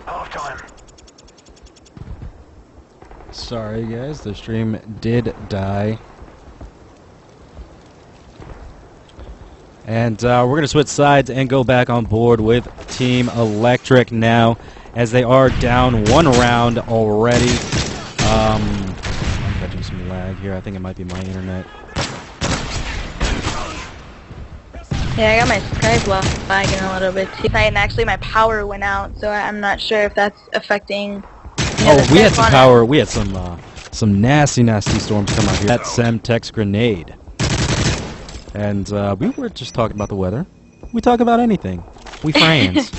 Half time. Sorry guys, the stream did die. And we're going to switch sides and go back on board with Team Electric now, as they are down one round already. I'm catching some lag here. I think it might be my internet. Yeah, I got my Skype lagging a little bit too. And actually my power went out, so I'm not sure if that's affecting... Oh, we had some power. We had some nasty storms come out here. That Semtex grenade. And we were just talking about the weather. We talk about anything. We friends.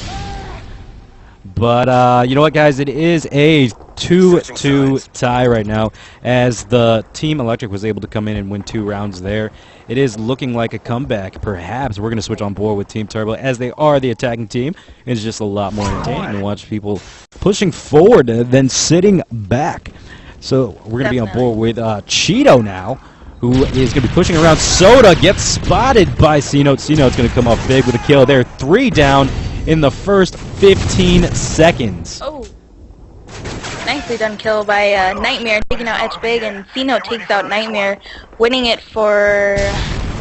But you know what, guys? It is a 2-2 tie right now, as the Team Electric was able to come in and win 2 rounds there. It is looking like a comeback. Perhaps we're going to switch on board with Team Turbo, as they are the attacking team. It's just a lot more entertaining to watch people pushing forward than sitting back. So we're going to be on board with Cheeto now, who is going to be pushing around. Soda gets spotted by C-Note. C-Note's going to come off big with a kill there. 3 down in the first 15 seconds. Oh. Nicely done kill by Nightmare, taking out Edge Big, and C-Note takes out Nightmare, winning it for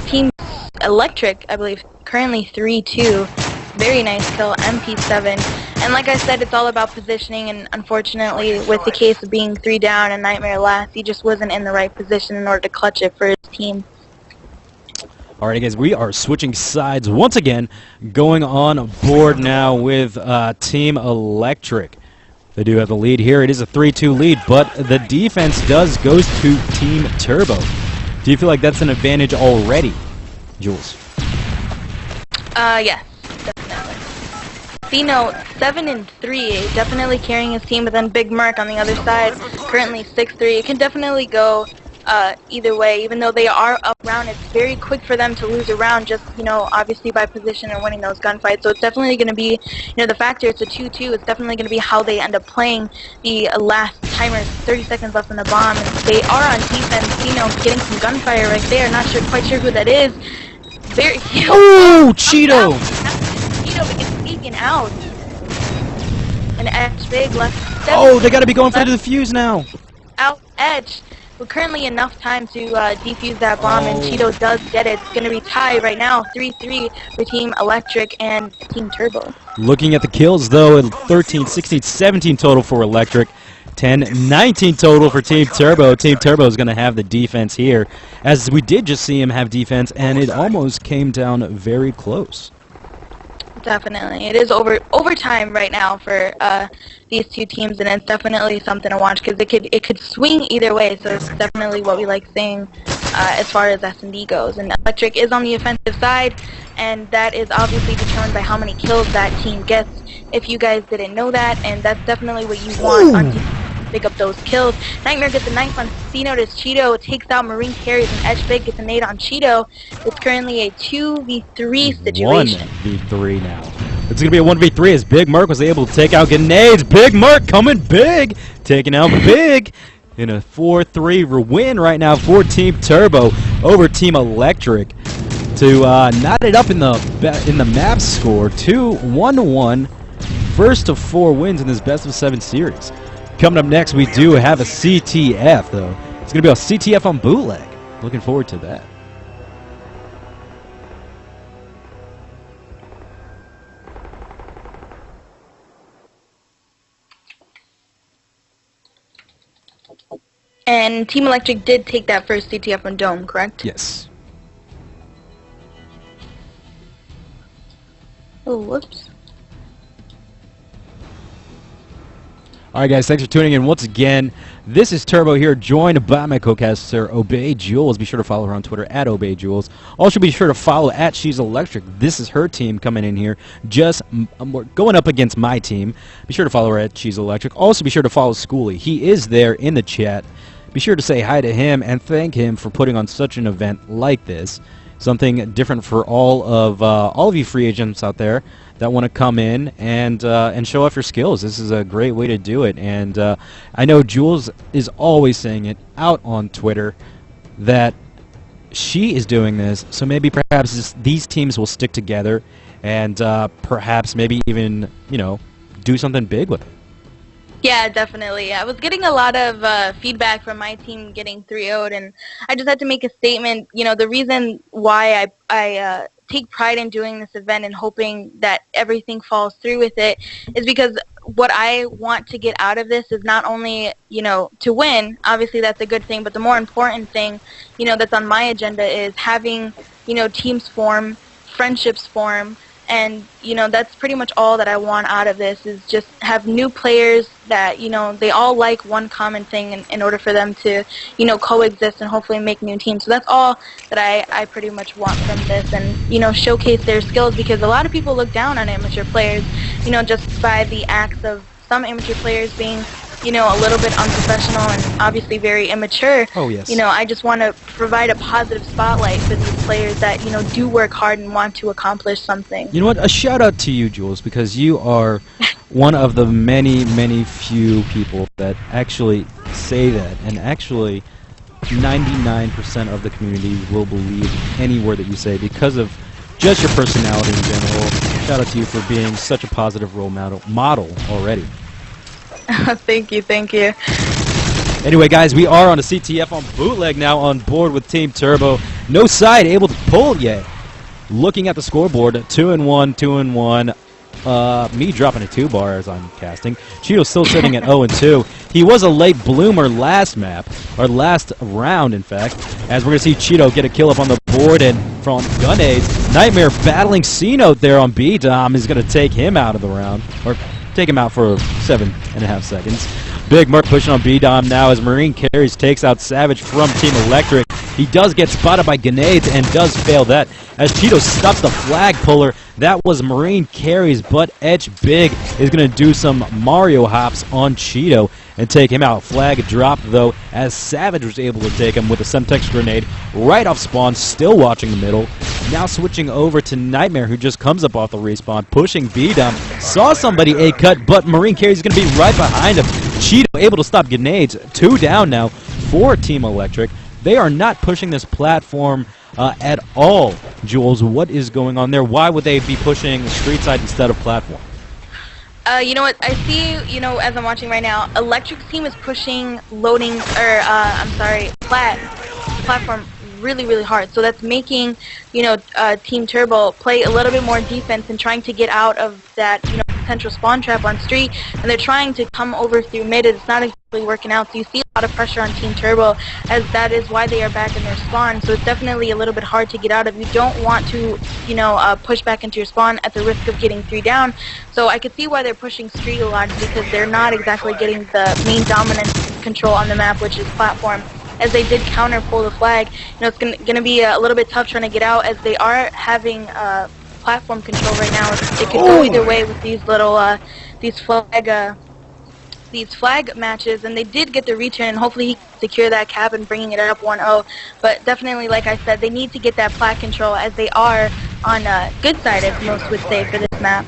Team Electric, I believe, currently 3-2. Very nice kill, MP7. And like I said, it's all about positioning, and unfortunately, with the case of being 3 down and Nightmare last, he just wasn't in the right position in order to clutch it for his team. Alright guys, we are switching sides once again, going on board now with Team Electric. They do have the lead here. It is a 3-2 lead, but the defense goes to Team Turbo. Do you feel like that's an advantage already, Jules? Yes, definitely. C-Note 7-3, definitely carrying his team, but then Big Merc on the other side, currently 6-3. It can definitely go either way. Even though they are up round, it's very quick for them to lose a round, just, you know, obviously by position and winning those gunfights. So it's definitely going to be, you know, the factor, it's a 2-2, it's definitely going to be how they end up playing. The last timer, 30 seconds left on the bomb, and they are on defense. You know, getting some gunfire right there, not quite sure who that is. Very... Oh, Cheeto! Cheeto gets taken out. And Edge Big left... Oh, they got to be going for the defuse now. Out Edge. But currently enough time to defuse that bomb, and Cheeto does get it. It's going to be tied right now, 3-3 for Team Electric and Team Turbo. Looking at the kills, though, 13, 16, 17 total for Electric, 10, 19 total for Team Turbo. Team Turbo is going to have the defense here, as we did just see him have defense, and it almost came down very close. Definitely. It is overtime right now for these two teams, and it's definitely something to watch, because it could swing either way, so it's definitely what we like seeing as far as S&D goes. And Electric is on the offensive side, and that is obviously determined by how many kills that team gets, if you guys didn't know that, and that's definitely what you want on team to pick up those kills. Nightmare gets a knife on C-Note as Cheeto takes out Marine Carries, and Edge Big gets a nade on Cheeto. It's currently a 2v3 situation. 1v3 now. It's going to be a 1v3 as Big Merc was able to take out grenades. Big Merc coming big, taking out Big in a 4-3 win right now for Team Turbo over Team Electric to knot it up in the map score. 2-1-1, first of 4 wins in this best of 7 series. Coming up next, we do have a CTF, though. It's going to be a CTF on bootleg. Looking forward to that. And Team Electric did take that first CTF on Dome, correct? Yes. Oh, whoops. Alright guys, thanks for tuning in once again. This is Turbo here, joined by my co-caster, Obey Jules. Be sure to follow her on Twitter, at Obey Jules. Also be sure to follow at She's Electric. This is her team coming in here, just going up against my team. Be sure to follow her at She's Electric. Also be sure to follow Schooly. He is there in the chat. Be sure to say hi to him and thank him for putting on such an event like this. Something different for all of you free agents out there that want to come in and show off your skills. This is a great way to do it, and I know Jules is always saying it out on Twitter that she is doing this, so maybe perhaps these teams will stick together and perhaps maybe even, you know, do something big with it. Yeah, definitely. I was getting a lot of feedback from my team getting 3-0'd, and I just had to make a statement. You know, the reason why I take pride in doing this event and hoping that everything falls through with it is because what I want to get out of this is not only, you know, to win. Obviously, that's a good thing, but the more important thing, you know, that's on my agenda is having, you know, teams form, friendships form. And, you know, that's pretty much all that I want out of this is just have new players that, you know, they all like one common thing in order for them to, you know, coexist and hopefully make new teams. So that's all that I pretty much want from this and, you know, showcase their skills because a lot of people look down on amateur players, you know, just by the acts of some amateur players being, you know, a little bit unprofessional and obviously very immature. Oh, yes. You know, I just want to provide a positive spotlight for these players that, you know, do work hard and want to accomplish something. You know what? A shout out to you, Jules, because you are one of the many, many few people that actually say that, and actually 99% of the community will believe any word that you say because of just your personality in general. Shout out to you for being such a positive role model already. Thank you, thank you. Anyway, guys, we are on a CTF on bootleg now on board with Team Turbo. No side able to pull yet. Looking at the scoreboard, 2-1, 2-1. Me dropping a 2-bar as I'm casting. Cheeto's still sitting at 0-2. He was a late bloomer last map, or last round, in fact, as we're going to see Cheeto get a kill up on the board, and from Gunades, Nightmare battling C-Note there on B-Dom is going to take him out of the round, or take him out for 7.5 seconds. Big Merc pushing on B-Dom now as Marine Carries takes out Savage from Team Electric. He does get spotted by Grenades and does fail that as Cheeto stops the flag puller. That was Marine Carries, but Edge Big is going to do some Mario hops on Cheeto and take him out. Flag dropped, though, as Savage was able to take him with a Semtex grenade right off spawn, still watching the middle. Now switching over to Nightmare, who just comes up off the respawn, pushing B-Dom. Saw somebody A-cut, but Marine Carries is going to be right behind him. Cheeto able to stop grenades. 2 down now for Team Electric. They are not pushing this platform at all. Jules, what is going on there? Why would they be pushing street side instead of platform? You know what, I see, you know, as I'm watching right now, Electric's team is pushing platform really, really hard. So that's making, you know, Team Turbo play a little bit more defense and trying to get out of that, you know, potential spawn trap on street, and they're trying to come over through mid. It's not exactly working out, so you see a lot of pressure on Team Turbo, as that is why they are back in their spawn. So it's definitely a little bit hard to get out of. You don't want to, you know, push back into your spawn at the risk of getting 3 down. So I could see why they're pushing street a lot, because they're not exactly getting the main dominant control on the map, which is platform. As they did counter pull the flag, you know, it's gonna be a little bit tough trying to get out, as they are having platform control right now. It could go either way with these little these flag matches, and they did get the return, and hopefully he can secure that cap and bringing it up 1-0. But definitely, like I said, they need to get that plat control, as they are on good side, as most would say, for this map.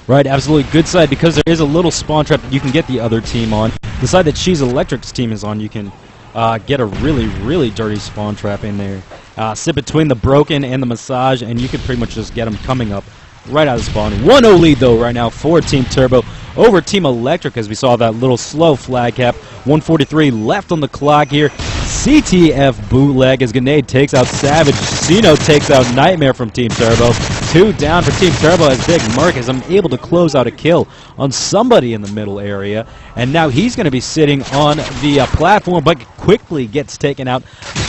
Right, absolutely. Good side, because there is a little spawn trap that you can get the other team on. The side that She's Electric's team is on, you can get a really, really dirty spawn trap in there. Sit between the Broken and the Massage, and you can pretty much just get them coming up right out of spawn. 1-0 lead, though, right now for Team Turbo over Team Electric, as we saw that little slow flag cap. 1:43 left on the clock here. CTF bootleg as Grenade takes out Savage. Cino takes out Nightmare from Team Turbo. 2 down for Team Turbo as Big Merc is able to close out a kill on somebody in the middle area. And now he's going to be sitting on the platform, but quickly gets taken out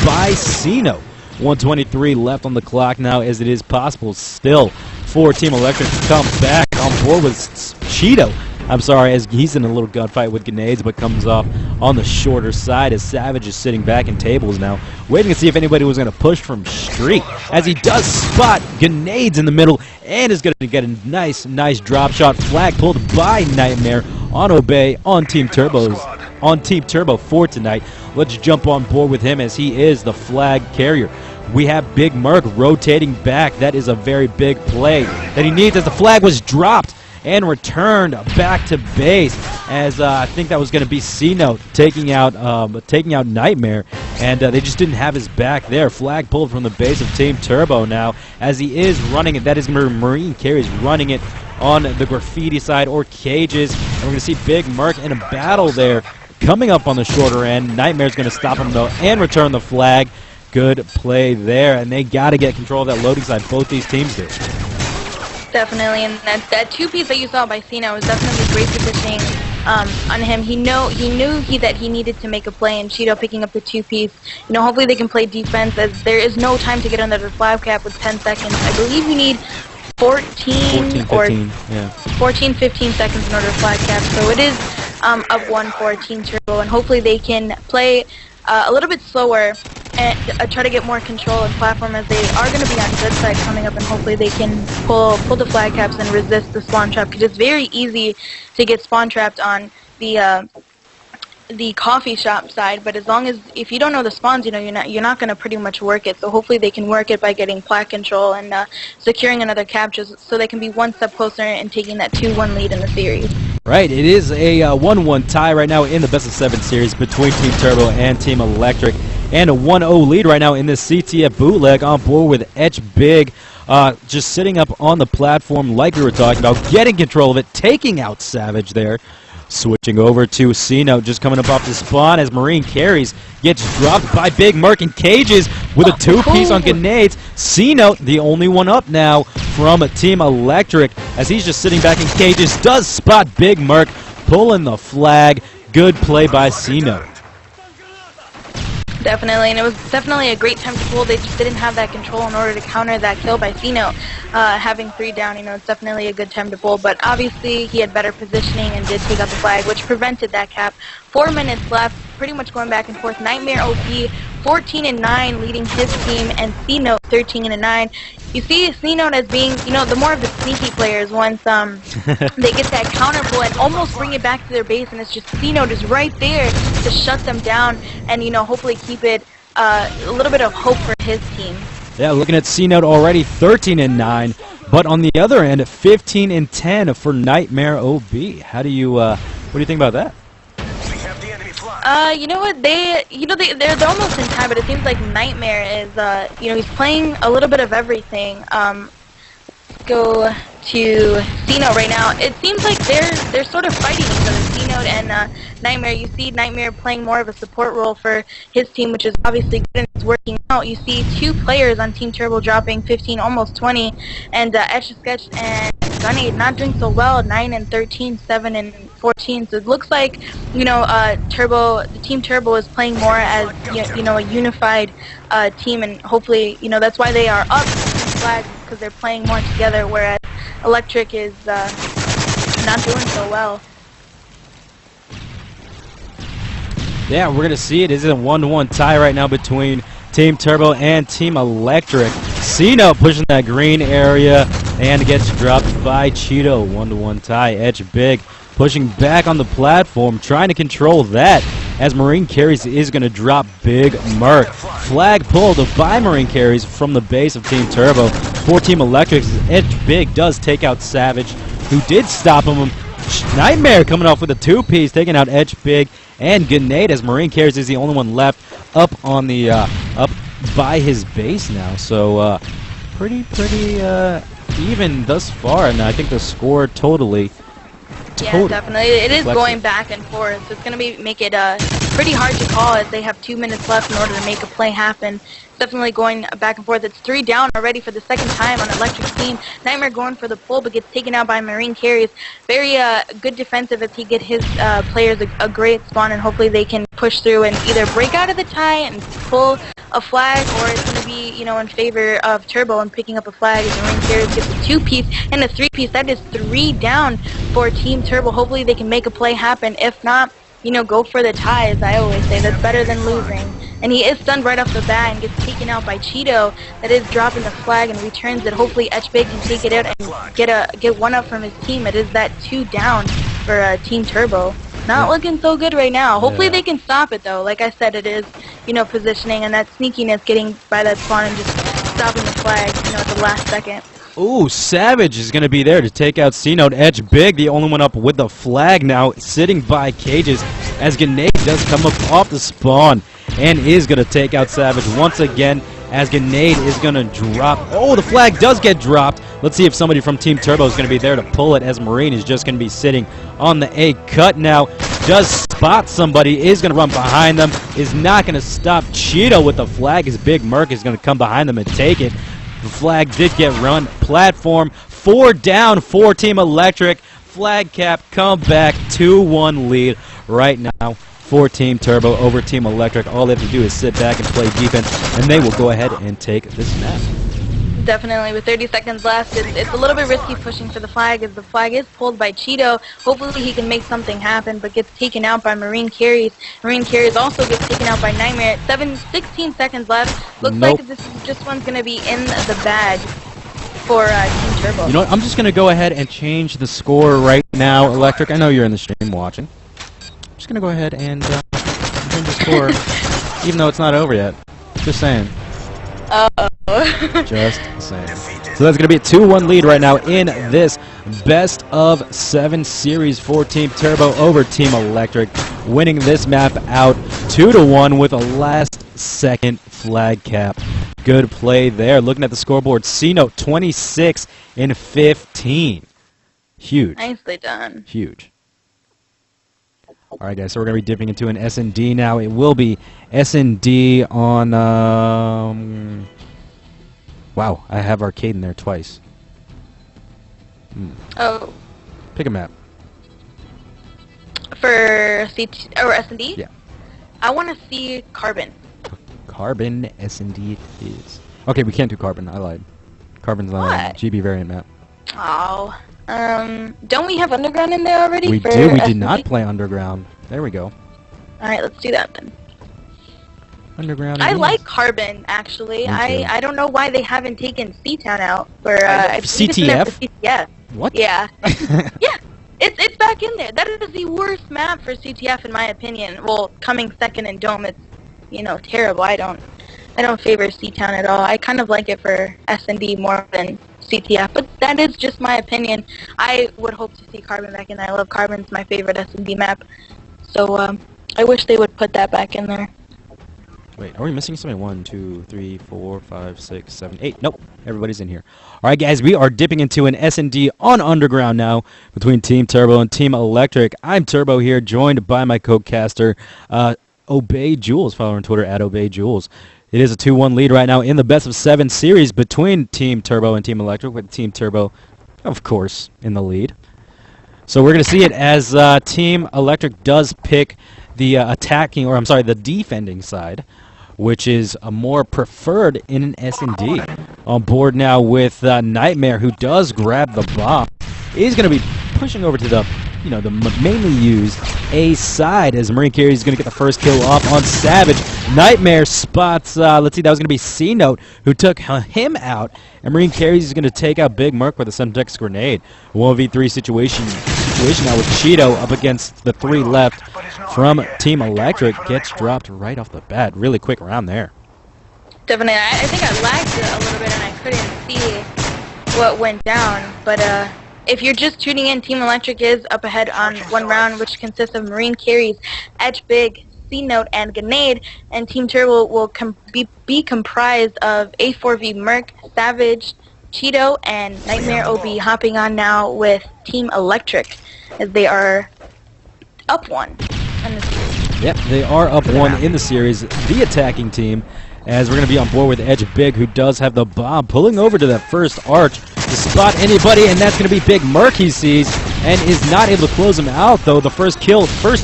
by Cino. 1:23 left on the clock now, as it is possible still for Team Electric to come back on board with Cheeto. I'm sorry, as he's in a little gunfight with Grenades, but comes off on the shorter side as Savage is sitting back in tables now, waiting to see if anybody was going to push from street, as he does spot Grenades in the middle and is going to get a nice drop shot. Flag pulled by Nightmare on Obey on Team Turbo for tonight. Let's jump on board with him, as he is the flag carrier. We have Big Merc rotating back. That is a very big play that he needs, as the flag was dropped and returned back to base, as I think that was going to be C-Note taking out Nightmare, and they just didn't have his back there. Flag pulled from the base of Team Turbo now, as he is running it. That is Marine Carries running it on the graffiti side, or cages, And we're going to see Big Merc in a battle there. Coming up on the shorter end. Nightmare's going to stop him, though, and return the flag. Good play there, and they got to get control of that loading side. Both these teams do. Definitely, and that two-piece that you saw by Cena was definitely great positioning on him. He knew that he needed to make a play, and Cheeto picking up the two-piece. Hopefully they can play defense, as there is no time to get under the flag cap with 10 seconds. I believe you need 14 or 15, yeah. 14, 15 seconds in order to flag cap. So it is up 1 for Team Turbo, and hopefully they can play a little bit slower and try to get more control of platform, as they are going to be on good side coming up, and hopefully they can pull the flag caps and resist the spawn trap, because it's very easy to get spawn trapped on the coffee shop side, but as long as if you don't know the spawns, you're not going to pretty much work it. So hopefully they can work it by getting plat control and securing another cap, just so they can be one step closer and taking that 2-1 lead in the series. Right, it is a 1-1 tie right now in the best of 7 series between Team Turbo and Team Electric, and a 1-0 lead right now in this CTF bootleg on board with Etch Big. Just sitting up on the platform like we were talking about, getting control of it, taking out Savage there. Switching over to C-Note, just coming up off the spawn as Marine carries, gets dropped by Big Merc and Cages with a two-piece on grenades. C-Note, the only one up now from Team Electric, as he's just sitting back in Cages, does spot Big Merc, pulling the flag. Good play by C-Note. Definitely, and it was definitely a great time to pull. They just didn't have that control in order to counter that kill by C-Note. Having 3 down, it's definitely a good time to pull, but obviously he had better positioning and did take out the flag, which prevented that cap. 4 minutes left, pretty much going back and forth. Nightmare OP 14-9 leading his team, and C-Note 13-9. You see C-Note as being, the more of the sneaky players once they get that counter pull and almost bring it back to their base, and it's just C-Note is right there to shut them down and, hopefully keep it a little bit of hope for his team. Yeah, looking at C-Note already 13-9, but on the other end, 15-10 for Nightmare OB. How do you, what do you think about that? You know what, they're almost in time, but it seems like Nightmare is, he's playing a little bit of everything. Go to C-Note right now. It seems like they're sort of fighting each other, C-Note and Nightmare. You see Nightmare playing more of a support role for his team, which is obviously good and it's working out. You see 2 players on Team Turbo dropping 15, almost 20, and Etch Sketch and Gunny not doing so well, 9 and 13, 7 and 14. So it looks like the Team Turbo is playing more as a unified team, and hopefully that's why they are up flags, because they're playing more together, whereas Electric is not doing so well. Yeah, we're going to see it. This is a 1-1 tie right now between Team Turbo and Team Electric. C-Note pushing that green area and gets dropped by Cheeto. 1-1 tie. Etch Big pushing back on the platform, trying to control that, as Marine Carries is going to drop Big Merc. Flag pulled by Marine Carries from the base of Team Turbo. For Team Electric, Etch Big does take out Savage, who did stop him. Nightmare coming off with a 2-piece, taking out Etch Big and Grenade, as Marine Carries is the only one left up on the up by his base now. So pretty even thus far, and I think the score totally. Yeah, definitely. It is going back and forth, so it's going to make it pretty hard to call, as they have 2 minutes left in order to make a play happen. It's definitely going back and forth. It's 3 down already for the second time on Electric's team. Nightmare going for the pull, but gets taken out by Marine Carries. Very good defensive as he get his players a great spawn, and hopefully they can push through and either break out of the tie and pull a flag, or it's going to be, in favor of Turbo and picking up a flag, as Marine Carries gets a 2-piece and a 3-piece. That is 3 down for Team Turbo. Hopefully they can make a play happen. If not, go for the tie, as I always say. That's better than losing. And he is stunned right off the bat and gets taken out by Cheeto. That is dropping the flag and returns it. Hopefully Etch Big can take it out and get one up from his team. It is that 2 down for Team Turbo. Not looking so good right now. Hopefully they can stop it, though. Like I said, it is, positioning and that sneakiness, getting by that spawn and just stopping the flag, at the last second. Ooh, Savage is going to be there to take out C-Note. Etch Big, the only one up with the flag now, sitting by Cages, as Grenade does come up off the spawn and is going to take out Savage once again, as Grenade is going to drop. Oh, the flag does get dropped Let's see if somebody from Team Turbo is going to be there to pull it, as Marine is just going to be sitting on the A cut now. Does spot somebody, is going to run behind them, is not going to stop Cheeto with the flag, as Big Merc is going to come behind them and take it. The flag did get run. Platform, 4 down for Team Electric. Flag cap, come back, 2-1 lead right now for Team Turbo over Team Electric. All they have to do is sit back and play defense, and they will go ahead and take this map. Definitely, with 30 seconds left, it's a little bit risky pushing for the flag, as the flag is pulled by Cheeto. Hopefully he can make something happen, but gets taken out by Marine Carries. Marine Carries also gets taken out by Nightmare. 16 seconds left. Looks like this one's going to be in the bag for Team Turbo. You know what? I'm just going to go ahead and change the score right now, Electric. I know you're in the stream watching. I'm just going to go ahead and change the score, even though it's not over yet. Just saying. Uh-oh. Just saying. So that's going to be a 2-1 lead right now in this best of 7 series for Team Turbo over Team Electric, winning this map out 2-1 with a last-second flag cap. Good play there. Looking at the scoreboard, C-Note 26 in 15. Huge. Nicely done. Huge. All right, guys, so we're going to be dipping into an S&D now. It will be S&D on... wow, I have arcade in there twice. Oh. Pick a map. For CT or S&D? Yeah. I want to see Carbon. Carbon S&D it is. Okay, we can't do Carbon. I lied. Carbon's not a GB variant map. Oh. Don't we have Underground in there already? We do. We did not play Underground. There we go. Alright, let's do that then. Underground. I like Carbon, actually. I don't know why they haven't taken C-Town out for CTF? CTF. What? Yeah. Yeah. It's back in there. That is the worst map for CTF in my opinion. Well, coming second in Dome, it's, you know, terrible. I don't favor C-Town at all. I kind of like it for S&D more than CTF, but that is just my opinion. I would hope to see Carbon back in there. I love Carbon. It's my favorite S&D map. So, I wish they would put that back in there. Wait, are we missing something? 1, 2, 3, 4, 5, 6, 7, 8. Nope, everybody's in here. All right, guys, we are dipping into an S&D on Underground now between Team Turbo and Team Electric. I'm Turbo here, joined by my co-caster, Obey Jules. Follow her on Twitter at Obey Jules. It is a 2-1 lead right now in the best of 7 series between Team Turbo and Team Electric, with Team Turbo, of course, in the lead. So we're going to see it as Team Electric does pick the the defending side, which is a more preferred in an S&D. On board now with Nightmare, who does grab the bomb. He's going to be pushing over to the, the mainly used A side, as Marine Carry is going to get the first kill off on Savage. Nightmare spots, let's see, that was going to be C-Note, who took him out, and Marine Carries is going to take out Big Merc with a Semtex grenade. 1v3 situation now with Cheeto up against the 3 left from Team Electric. Gets dropped right off the bat. Really quick round there. Definitely. I think I lagged it a little bit and I couldn't see what went down. But if you're just tuning in, Team Electric is up ahead on 1 round, which consists of Marine Carries, Edge Big, C-Note, and Grenade. And Team Turbo will be comprised of A4V Merc, Savage, Cheeto, and Nightmare OB hopping on now with Team Electric, as they are up 1 in the series. Yep, they are up 1 in the series, the attacking team, as we're going to be on board with Edge Big, who does have the bomb, pulling over to that first arch to spot anybody, and that's going to be Big Merc he sees, and is not able to close him out, though. The first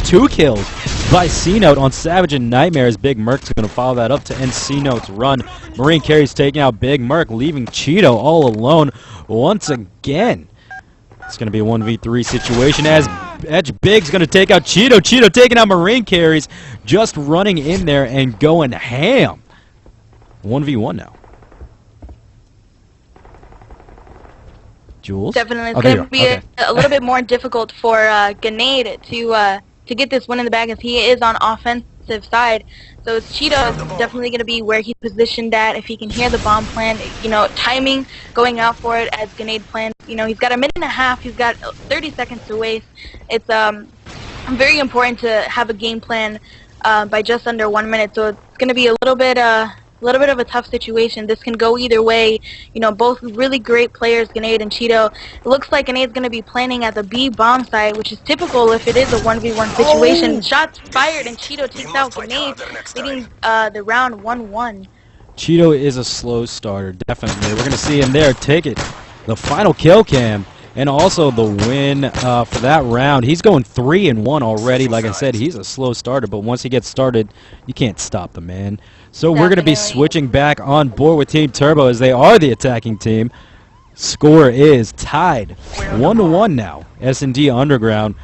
2 kills by C-Note on Savage and Nightmare, as Big Merc's going to follow that up to end C-Note's run. Marine Carries taking out Big Merc, leaving Cheeto all alone once again. It's going to be a 1v3 situation, as Edge Big's going to take out Cheeto. Cheeto taking out Marine Carries, just running in there and going ham. 1v1 now. Jules? Definitely. It's going to be a little bit more difficult for Grenade to get this win in the bag, as he is on offensive side. So Cheeto is definitely going to be where he's positioned at. If he can hear the bomb plan, timing, going out for it as Grenade plans. He's got a minute and a half. He's got 30 seconds to waste. It's very important to have a game plan by just under 1 minute. So it's going to be a little bit little bit of a tough situation. This can go either way. You know, both really great players, Grenade and Cheeto. It looks like Grenade's going to be planning at the B bomb site, which is typical if it is a 1v1 situation. Shots fired and Cheeto takes out Grenade, leading the round 1-1. Cheeto is a slow starter, definitely. We're going to see him there take it. The final kill cam. And also the win for that round. He's going 3-1 already. Like I said, he's a slow starter, but once he gets started, you can't stop the man. So we're going to be switching back on board with Team Turbo as they are the attacking team. Score is tied 1-1 now. S&D Underground.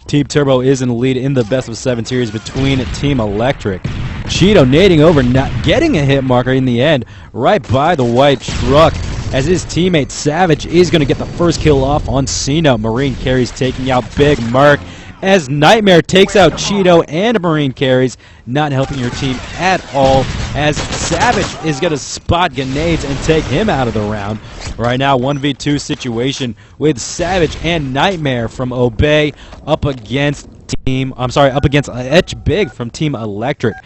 Team Turbo is in the lead in the best-of-7 series between Team Electric. Cheeto nading over, not getting a hit marker in the end, right by the white truck. As his teammate Savage is going to get the first kill off on Cena. Marine Carries taking out Big Mark as Nightmare takes out Cheeto and Marine Carries, not helping your team at all as Savage is going to spot Grenades and take him out of the round. Right now, 1v2 situation with Savage and Nightmare from Obey up against Etch Big from Team Electric.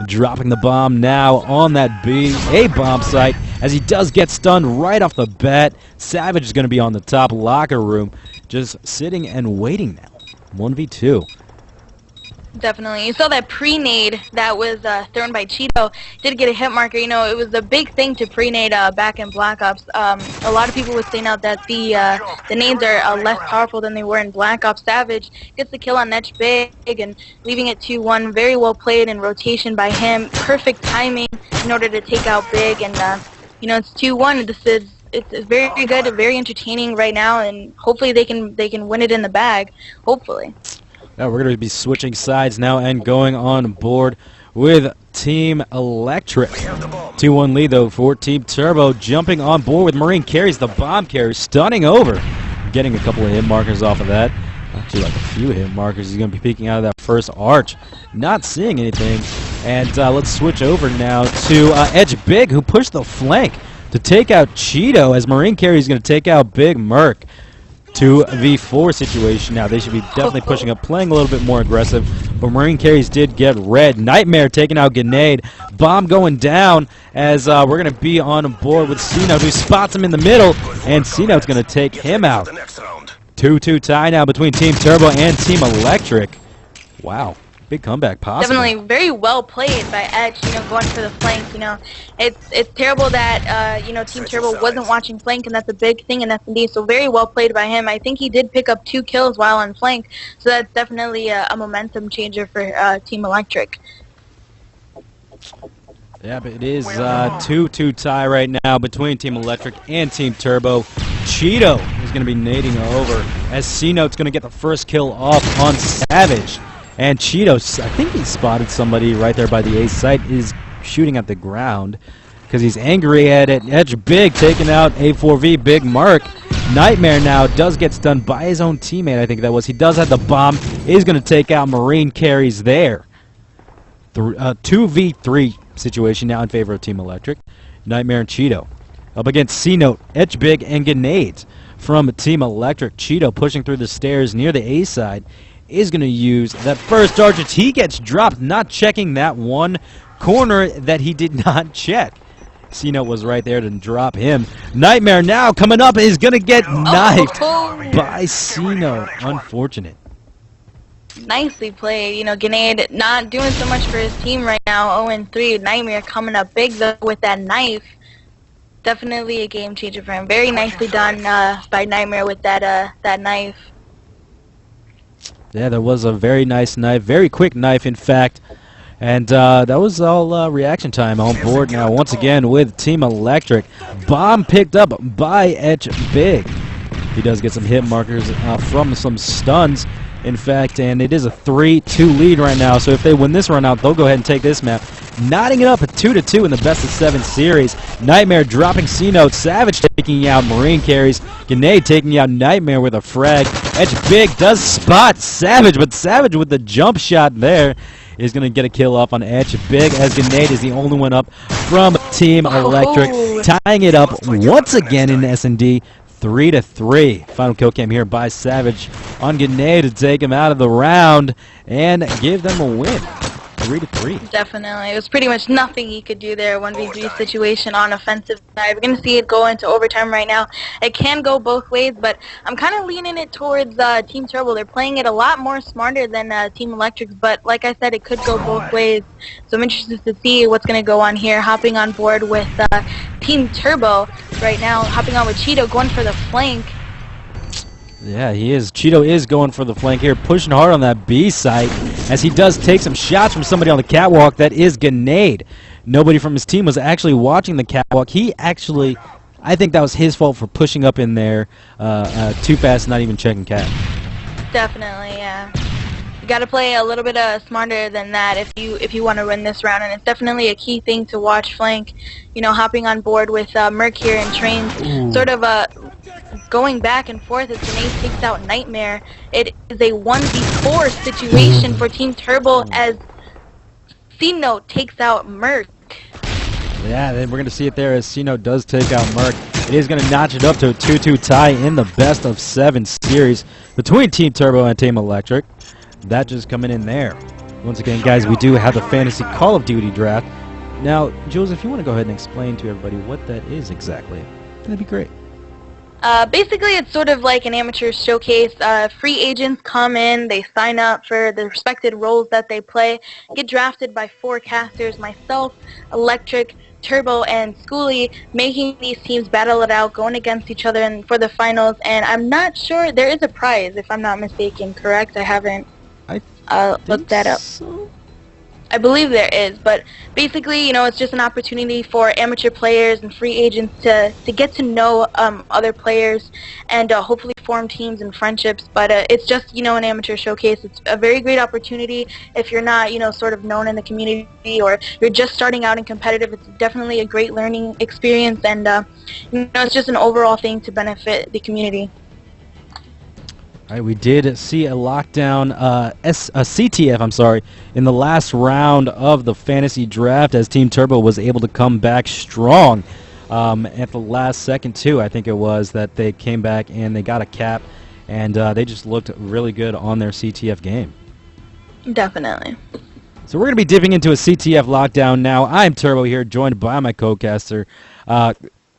Dropping the bomb now on that A bomb site as he does get stunned right off the bat. Savage is going to be on the top locker room, just sitting and waiting now. 1v2. Definitely. You saw that pre-nade that was thrown by Cheeto. Did get a hit marker. You know, it was a big thing to pre-nade back in Black Ops. A lot of people were saying out that the nades are less powerful than they were in Black Ops. Savage gets the kill on Etch Big and leaving it 2-1. Very well played in rotation by him. Perfect timing in order to take out Big. And, you know, it's 2-1. It's very good, very entertaining right now, and hopefully they can win it in the bag. Hopefully. Yeah, we're going to be switching sides now and going on board with Team Electric. 2-1 lead, though, for Team Turbo. Jumping on board with Marine Carries, the bomb carrier, stunning over. Getting a couple of hit markers off of that. Actually, like a few hit markers. He's going to be peeking out of that first arch. Not seeing anything. And let's switch over now to Etch Big, who pushed the flank to take out Cheeto, as Marine Carries is going to take out Big Merc. 2v4 situation now. They should be definitely pushing up, playing a little bit more aggressive, but Marine Carries did get red. Nightmare taking out Grenade. Bomb going down as we're going to be on board with C-Note, who spots him in the middle, and C-Note's going to take him out. 2-2 tie now between Team Turbo and Team Electric. Wow. Big comeback possible. Definitely very well played by Etch, you know, going for the flank. You know, it's terrible that you know, Team Turbo wasn't watching flank, and that's a big thing in S&D. So very well played by him. I think he did pick up 2 kills while on flank, so that's definitely a momentum changer for Team Electric. Yeah, but it is 2-2 tie right now between Team Electric and Team Turbo. Cheeto is going to be nading over as C-Note's going to get the first kill off on Savage. And Cheeto, I think he spotted somebody right there by the A site, is shooting at the ground because he's angry at it. Etch Big taking out A4V, Big Mark. Nightmare now does get stunned by his own teammate, I think that was. He does have the bomb, is going to take out Marine Carries there. 2v3 situation now in favor of Team Electric. Nightmare and Cheeto up against C-Note, Etch Big, and Grenades from Team Electric. Cheeto pushing through the stairs near the A side is going to use that first arch. He gets dropped, not checking that one corner that he did not check. C-Note was right there to drop him. Nightmare now coming up is going to get knifed by C-Note. Unfortunate. Nicely played. You know, Grenade not doing so much for his team right now. 0-3. Nightmare coming up big though with that knife. Definitely a game changer for him. Very nicely done by Nightmare with that knife. Yeah, that was a very nice knife, very quick knife, in fact. And that was all reaction time on board now, once again, with Team Electric. Bomb picked up by Etch Big. He does get some hit markers from some stuns, in fact, and it is a 3-2 lead right now. So if they win this run out, they'll go ahead and take this map. Knotting it up at 2-2 in the best-of-7 series. Nightmare dropping C-Note. Savage taking out Marine Carries. Grenade taking out Nightmare with a frag. Etch Big does spot Savage, but Savage with the jump shot there is going to get a kill off on Etch Big, as Grenade is the only one up from Team Electric. Tying it up once again in S&D. 3-3. Final kill cam here by Savage on Grenade to take him out of the round and give them a win. 3-3. Definitely. It was pretty much nothing he could do there, 1v3 situation on offensive side. We're going to see it go into overtime right now. It can go both ways, but I'm kind of leaning it towards Team Turbo. They're playing it a lot more smarter than Team Electric, but like I said, it could go both ways. So I'm interested to see what's going to go on here. Hopping on board with Team Turbo right now, hopping on with Cheeto, going for the flank. Yeah, he is. Cheeto is going for the flank here, pushing hard on that B site as he does take some shots from somebody on the catwalk. That is Grenade. Nobody from his team was actually watching the catwalk. He actually, I think that was his fault for pushing up in there too fast, not even checking cat. Definitely, yeah. You got to play a little bit smarter than that if you want to win this round, and it's definitely a key thing to watch flank. You know, hopping on board with Merc here and Trains, sort of going back and forth as Grenade takes out Nightmare. It is a 1v4 situation for Team Turbo as C-Note takes out Merc. Yeah, then we're going to see it there as C-Note does take out Merc. It is going to notch it up to a 2-2 tie in the best of 7 series between Team Turbo and Team Electric. That just coming in there. Once again, guys, we do have the Fantasy Call of Duty draft. Now, Jules, if you want to go ahead and explain to everybody what that is exactly, that'd be great. Basically, it's sort of like an amateur showcase. Free agents come in, they sign up for the respected roles that they play, get drafted by 4 casters, myself, Electric, Turbo, and Schooly, making these teams battle it out, going against each other for the finals. And I'm not sure, there is a prize, if I'm not mistaken, correct? I haven't looked that up. So? I believe there is, but basically, you know, it's just an opportunity for amateur players and free agents to get to know other players and hopefully form teams and friendships. But it's just, you know, an amateur showcase. It's a very great opportunity if you're not, you know, sort of known in the community or you're just starting out in competitive. It's definitely a great learning experience, and you know, it's just an overall thing to benefit the community. All right, we did see a lockdown, a CTF, I'm sorry, in the last round of the fantasy draft as Team Turbo was able to come back strong at the last second, too. I think it was that they came back and they got a cap, and they just looked really good on their CTF game. Definitely. So we're going to be dipping into a CTF lockdown now. I'm Turbo here, joined by my co-caster,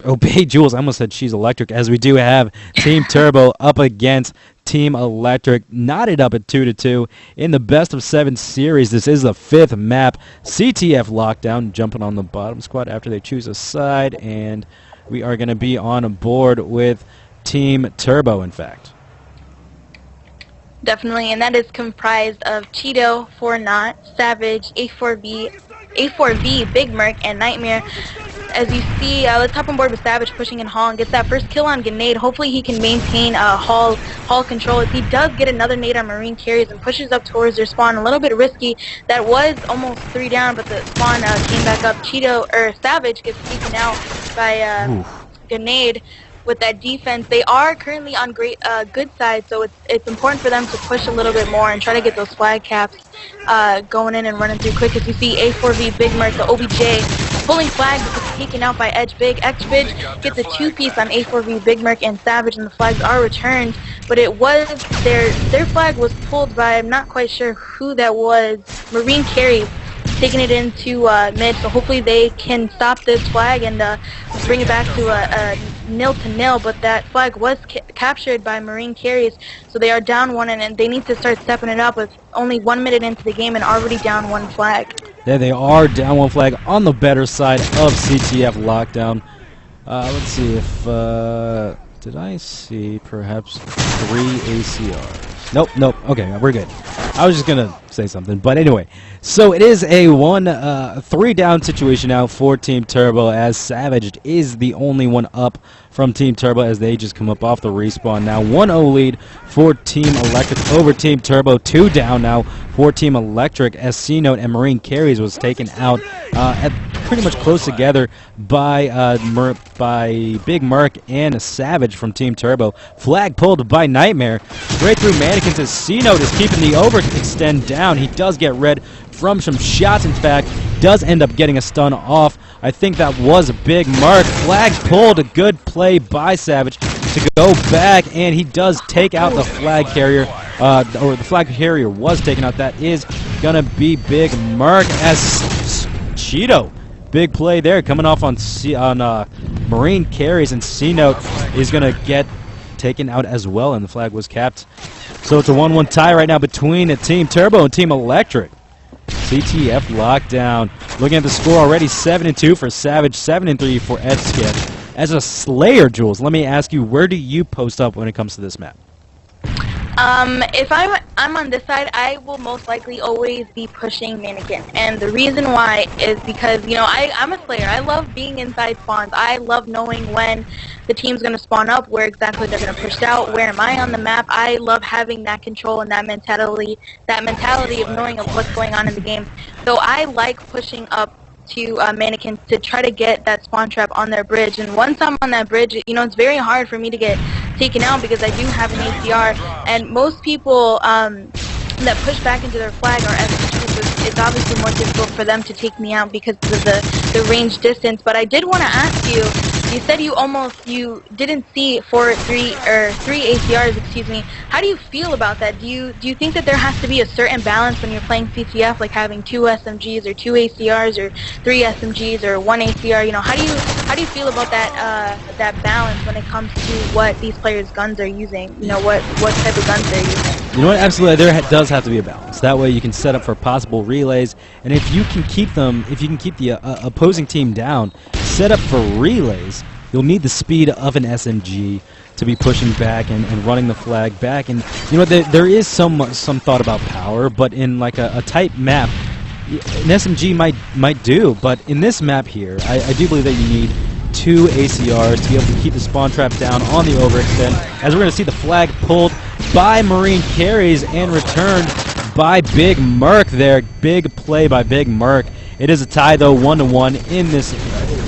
Obey Jules. I almost said she's Electric, as we do have Team Turbo up against Team Electric, knotted up at 2-2 in the best of 7 series. This is the 5th map. CTF lockdown, jumping on the bottom squad after they choose a side, and we are going to be on board with Team Turbo, in fact. Definitely, and that is comprised of Cheeto, 4-Not, Savage, A4V, Big Merc, and Nightmare. As you see, let's hop on board with Savage pushing in Hall and gets that first kill on Grenade. Hopefully he can maintain Hall control as he does get another nade on Marine Carries and pushes up towards their spawn. A little bit risky. That was almost 3 down, but the spawn came back up. Savage gets taken out by Grenade. With that defense, they are currently on good side, so it's important for them to push a little bit more and try to get those flag caps going in and running through quick. As you see, A4V Big Merc, the OBJ, pulling flags, is taken out by Edge Big. Edge Big gets a 2-piece on A4V Big Merc and Savage, and the flags are returned. But it was their flag was pulled by, I'm not quite sure who that was, Marine Carries, taking it into mid, so hopefully they can stop this flag and bring it back to a 0-0, but that flag was captured by Marine Carries, so they are down 1, and they need to start stepping it up with only 1 minute into the game and already down 1 flag. Yeah, they are down 1 flag on the better side of CTF lockdown. Let's see if, did I see perhaps 3 ACRs? Nope, okay, we're good. I was just going to say something, but anyway. So it is a 3 down situation now for Team Turbo, as Savage is the only one up from Team Turbo as they just come up off the respawn now. 1-0 lead for Team Electric over Team Turbo. 2 down now for Team Electric as C-Note and Marine Carries was taken out at pretty much close together by Big Merc and Savage from Team Turbo. Flag pulled by Nightmare. Straight through Mannequins as C-Note is keeping the overextend down. He does get red from some shots, in fact. Does end up getting a stun off. I think that was a Big Merc. Flag pulled. A good play by Savage to go back, and he does take out the flag carrier. Or the flag carrier was taken out. That is going to be Big Merc as Cheeto. Big play there coming off on Marine carries, and C-Note is going to get taken out as well, and the flag was capped. So it's a 1-1 tie right now between Team Turbo and Team Electric. CTF lockdown. Looking at the score already, 7-2 for Savage, 7-3 for Edsketch. As a Slayer, Jules, let me ask you, where do you post up when it comes to this map? If I'm on this side, I will most likely always be pushing Mannequin, and the reason why is because, you know, I'm a Slayer. I love being inside spawns. I love knowing when the team's going to spawn up, where exactly they're going to push out, where am I on the map. I love having that control and that mentality of knowing of what's going on in the game. So I like pushing up to Mannequins to try to get that spawn trap on their bridge. And once I'm on that bridge, you know, it's very hard for me to get taken out because I do have an ACR. And most people that push back into their flag are SMGs. It's obviously more difficult for them to take me out because of the range distance. But I did want to ask you, you said you didn't see three ACRs, excuse me. How do you feel about that? Do you think that there has to be a certain balance when you're playing CTF, like having 2 SMGs or 2 ACRs or 3 SMGs or 1 ACR? You know, how do you feel about that balance when it comes to what these players' guns are using? You know, what type of guns they're using? You know what? Absolutely, there does have to be a balance. That way, you can set up for possible relays, and if you can keep the opposing team down, set up for relays, you'll need the speed of an SMG to be pushing back and running the flag back. And you know, there is some thought about power, but in like a tight map, an SMG might do. But in this map here, I do believe that you need 2 ACRs to be able to keep the spawn trap down on the overextend, as we're going to see the flag pulled by Marine carries and returned by Big Merc there. Big play by Big Merc. It is a tie, though, 1-1 in this,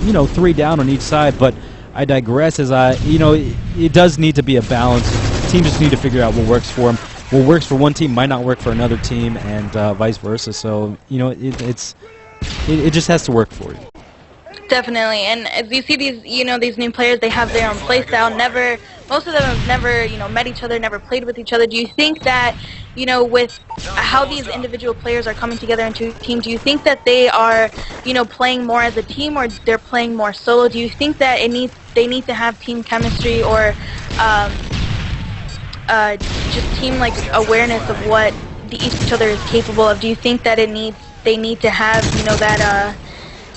you know, 3 down on each side. But I digress, as you know, it does need to be a balance. Teams just need to figure out what works for them. What works for one team might not work for another team, and vice versa. So, you know, it just has to work for you. Definitely, and as you see these new players, they have their own playstyle. Most of them have never, you know, met each other, never played with each other. Do you think that, you know, with how these individual players are coming together into a team, do you think that they are, you know, playing more as a team, or they're playing more solo? Do you think that they need to have team chemistry, or just team like awareness of what each other is capable of? Do you think that they need to have, you know,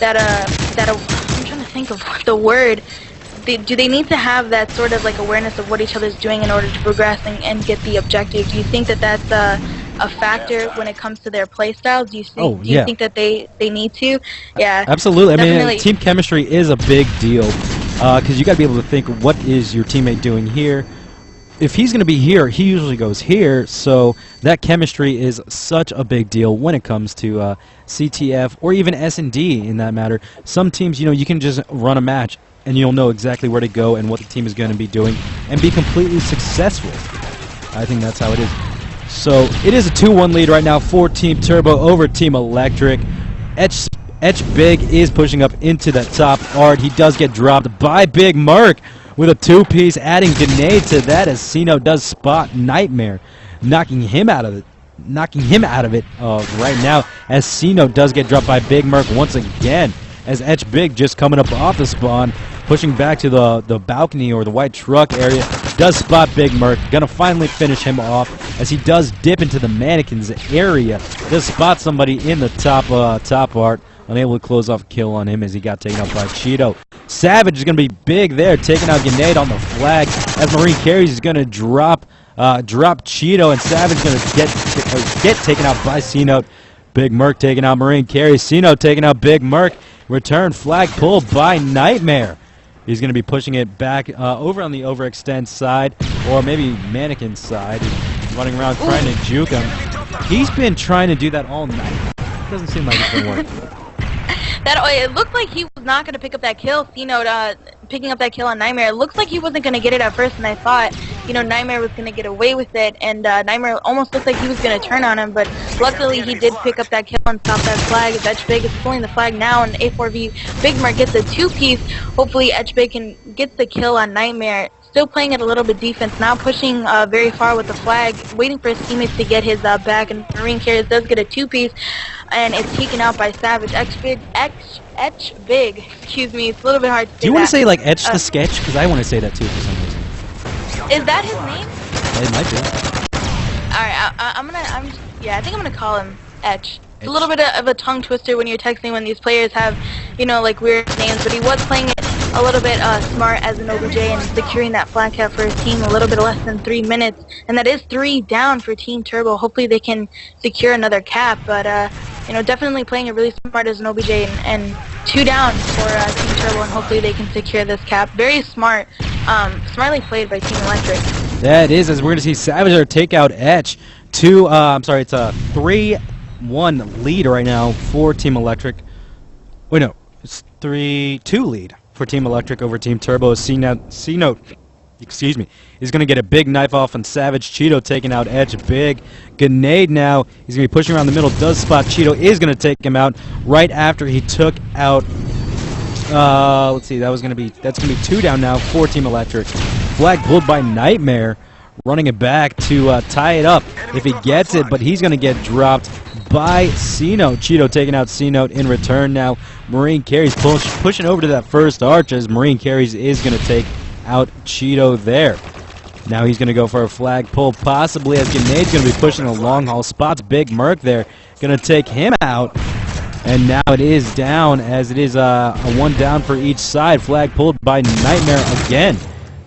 I'm trying to think of the word. Do they need to have that sort of like awareness of what each other's doing in order to progress and get the objective? Do you think that that's a factor when it comes to their play styles? Do you think that they need to? Yeah, absolutely. I mean, team chemistry is a big deal because you got to be able to think, what is your teammate doing here? If he's going to be here, he usually goes here, so that chemistry is such a big deal when it comes to CTF or even S&D in that matter. Some teams, you know, you can just run a match and you'll know exactly where to go and what the team is going to be doing and be completely successful. I think that's how it is. So it is a 2-1 lead right now for Team Turbo over Team Electric. Etch Big is pushing up into that top art. He does get dropped by Big Merc with a 2-piece, adding grenade to that as Sino does spot Nightmare, knocking him out of it right now, as Sino does get dropped by Big Merc once again, as Etch Big just coming up off the spawn, pushing back to the balcony or the white truck area, does spot Big Merc, gonna finally finish him off as he does dip into the mannequins area, does spot somebody in the top art, unable to close off a kill on him as he got taken out by Cheeto. Savage is going to be big there, taking out Grenade on the flag, as Marine carries is going to drop Cheeto, and Savage is going to get taken out by C-Note. Big Merc taking out Marine carries, C-Note taking out Big Merc. Return flag pulled by Nightmare. He's going to be pushing it back over on the overextend side, or maybe Mannequin side, running around trying to juke him. He's been trying to do that all night. Doesn't seem like it's been working. It looked like he was not going to pick up that kill. C-Note picking up that kill on Nightmare. It looks like he wasn't going to get it at first, and I thought, you know, Nightmare was going to get away with it, and Nightmare almost looked like he was going to turn on him, but luckily he did pick up that kill and stop that flag. As Etch Big is pulling the flag now, and A4V Big Merc gets a 2-piece. Hopefully Etch Big gets the kill on Nightmare. still playing it a little bit defense, now pushing very far with the flag, waiting for his teammates to get his back, and Marine Carriers does get a two-piece, and it's taken out by Savage. Etch Big, excuse me, it's a little bit hard to say. Do you want to say like Etch the Sketch? Because I want to say that too for some reason. Is that his name? It might be. Alright, I think I'm gonna call him Etch. It's a little bit of a tongue twister when you're texting when these players have, you know, like weird names, but he was playing it a little bit smart as an OBJ and securing that flag cap for his team a little bit less than 3 minutes, and that is 3 down for Team Turbo. Hopefully they can secure another cap, but you know, definitely playing it really smart as an OBJ, and 2 down for Team Turbo, and hopefully they can secure this cap. Very smart, smartly played by Team Electric. That is, as we're going to see Savage or take out Etch. It's a 3-1 lead right now for Team Electric. Wait, no, it's 3-2 lead for Team Electric over Team Turbo. C-Note, excuse me, is going to get a big knife off on Savage. Cheeto taking out Edge. Big grenade now. He's going to be pushing around the middle. Does spot Cheeto. Is going to take him out right after he took out. Let's see. That's going to be 2 down now for Team Electric. Flag pulled by Nightmare, running it back to tie it up if he gets it, but he's going to get dropped by C-Note. Cheeto taking out C-Note in return now. Marine Carries pushing over to that first arch as Marine Carries is going to take out Cheeto there. Now he's going to go for a flag pull, possibly, as Grenades going to be pushing a long haul. Spots Big Merc there, going to take him out. And now it is down, as it is a 1 down for each side. Flag pulled by Nightmare again.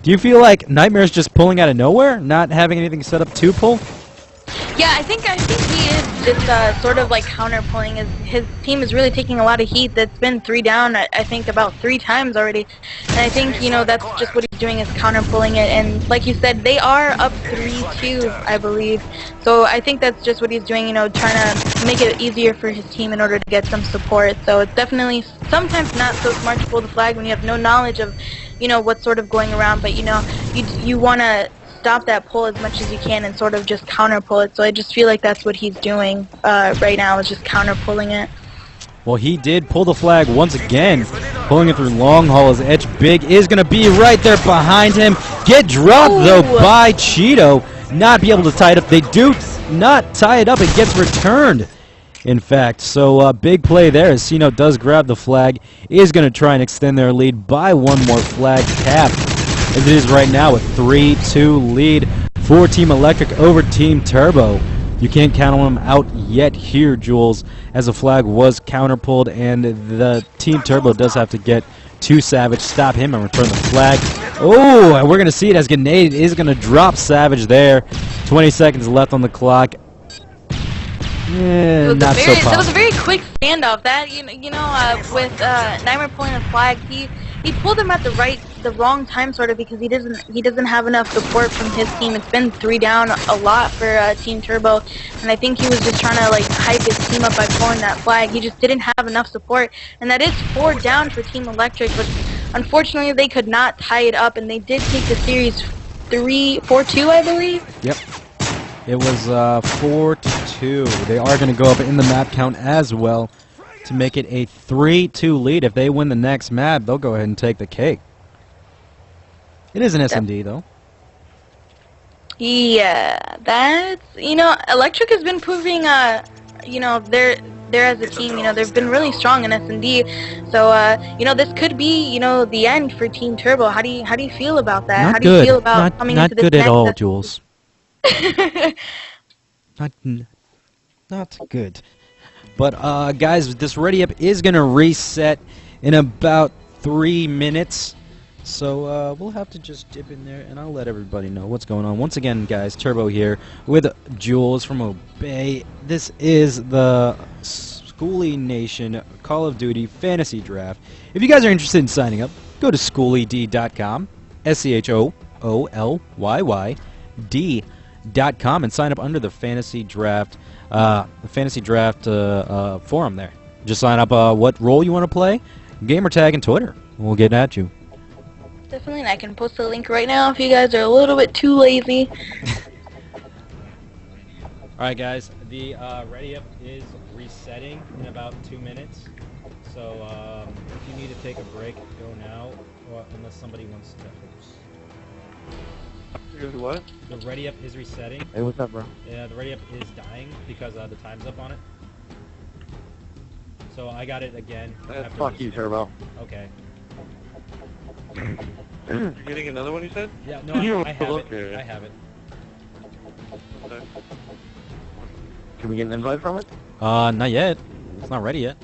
Do you feel like Nightmare's just pulling out of nowhere, not having anything set up to pull? Yeah, I think he is just sort of like counter-pulling. His team is really taking a lot of heat. That's been 3 down, I think, about 3 times already. And I think, you know, that's just what he's doing, is counter-pulling it. And like you said, they are up 3-2, I believe. So I think that's just what he's doing, you know, trying to make it easier for his team in order to get some support. So it's definitely sometimes not so smart to pull the flag when you have no knowledge of, you know, what's sort of going around. But, you know, you want to stop that pull as much as you can and sort of just counter pull it. So I just feel like that's what he's doing right now, is just counter pulling it. Well, he did pull the flag once again, pulling it through long haul as Edge Big is going to be right there behind him. Get dropped, though, by Cheeto. Not be able to tie it up. They do not tie it up. It gets returned, in fact. So big play there as C-Note does grab the flag, is going to try and extend their lead by 1 more flag cap. As it is right now a 3-2 lead for Team Electric over Team Turbo. You can't count on them out yet here, Jules, as the flag was counter-pulled, and the Team Turbo does have to get to Savage, stop him, and return the flag. Oh, and we're going to see it as Grenade is going to drop Savage there. 20 seconds left on the clock. Not so possible. That was a very quick standoff. That with Nightmare pulling the flag, he pulled him at the wrong time, sort of, because he doesn't have enough support from his team. It's been 3 down a lot for Team Turbo, and I think he was just trying to like hype his team up by pulling that flag. He just didn't have enough support, and that is 4 down for Team Electric. But unfortunately, they could not tie it up, and they did take the series 4-2, I believe. Yep. It was 4-2. They are going to go up in the map count as well to make it a 3-2 lead. If they win the next map, they'll go ahead and take the cake. It is an SMD, though. Yeah, that's, Electric has been proving, they're as a team, they've been really strong in S&D. So, this could be, the end for Team Turbo. How do you feel about that? Not How good. do you feel about coming into this Not good at all, Jules. Not good. But guys, this ready up is gonna reset in about 3 minutes, so we'll have to just dip in there and I'll let everybody know what's going on. Once again, guys, Turbo here with Jules from Obey. This is the Schoolie Nation Call of Duty Fantasy Draft. If you guys are interested in signing up, go to schoolyd.com, SCHOOLYYD.com, and sign up under the Fantasy Draft forum there. Just sign up what role you want to play, gamer tag, and Twitter. We'll get at you. Definitely, and I can post a link right now if you guys are a little bit too lazy. Alright guys, the ready up is resetting in about 2 minutes. So if you need to take a break, go now, or unless somebody wants to host. What? The ready up is resetting. Hey, what's up, bro? Yeah, the ready up is dying because the time's up on it. So I got it again. After Fuck you, Turbo. Okay. You're getting another one, you said? Yeah, no, I have it. I have it. Okay. Can we get an invite from it? Not yet. It's not ready yet.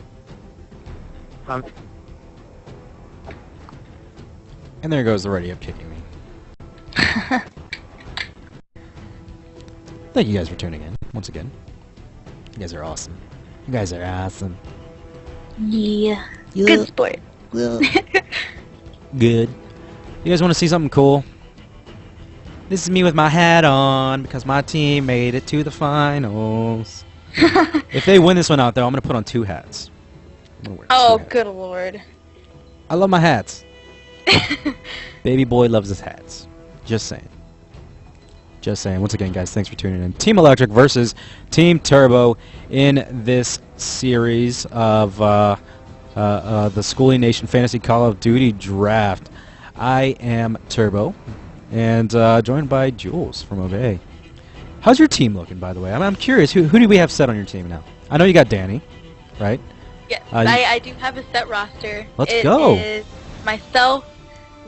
And there goes the ready up kicking me. Thank you guys for tuning in once again. You guys are awesome. You guys are awesome. Yeah. Good sport. Good. You guys want to see something cool? This is me with my hat on because my team made it to the finals. If they win this one out, though, I'm going to put on 2 hats. Oh, good lord. I love my hats. Baby boy loves his hats. Just saying. Just saying. Once again, guys, thanks for tuning in. Team Electric versus Team Turbo in this series of the Schooling Nation Fantasy Call of Duty Draft. I am Turbo, and joined by Jules from Obey. How's your team looking, by the way? I'm curious. Who do we have set on your team now? I know you got Danny, right? Yes, I do have a set roster. Let's go. It is myself,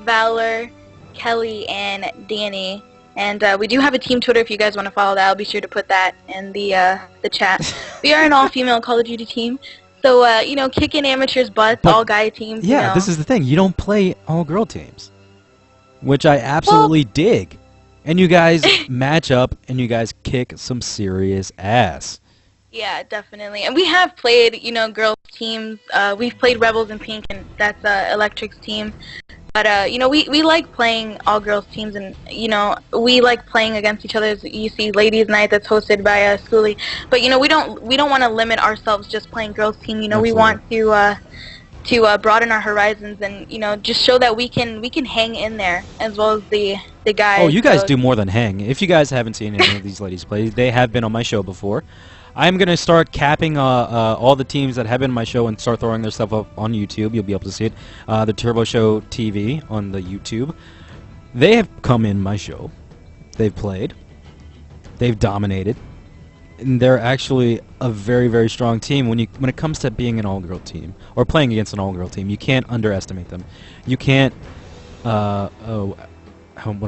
Valor, Kelly, and Danny. And we do have a team Twitter if you guys want to follow that. I'll be sure to put that in the chat. We are an all-female Call of Duty team. So, you know, kicking amateurs' butts, all-guy teams. Yeah, you know. This is the thing. You don't play all-girl teams, which I absolutely dig. And you guys match up, and you guys kick some serious ass. Yeah, definitely. And we have played, you know, girls' teams. We've played Rebels in Pink, and that's Electric's team. But, you know, we like playing all-girls teams, and, you know, we like playing against each other. You see Ladies' Night that's hosted by Schoolie. But, you know, we don't want to limit ourselves just playing girls' team. You know, Absolutely. we want to broaden our horizons and, you know, just show that we can hang in there as well as the guys. Oh, you guys do more than hang. If you guys haven't seen any of these ladies play, they have been on my show before. I'm going to start capping all the teams that have been on my show and start throwing their stuff up on YouTube. You'll be able to see it. The Turbo Show TV on the YouTube. They have come in my show. They've played. They've dominated. And they're actually a very, very strong team. When it comes to being an all-girl team or playing against an all-girl team, you can't underestimate them. You can't... what am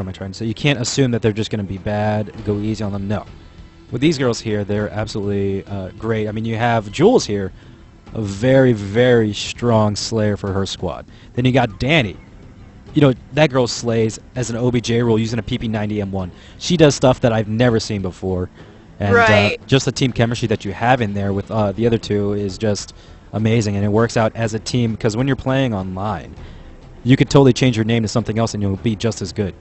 I trying to say? You can't assume that they're just going to be bad, go easy on them. No. With these girls here, they're absolutely great. I mean, you have Jules here, a very, very strong slayer for her squad. Then you got Danny. You know, that girl slays as an OBJ role using a PP90M1. She does stuff that I've never seen before. And Right. Just the team chemistry that you have in there with the other two is just amazing. And it works out as a team because when you're playing online, you could totally change your name to something else and you'll be just as good.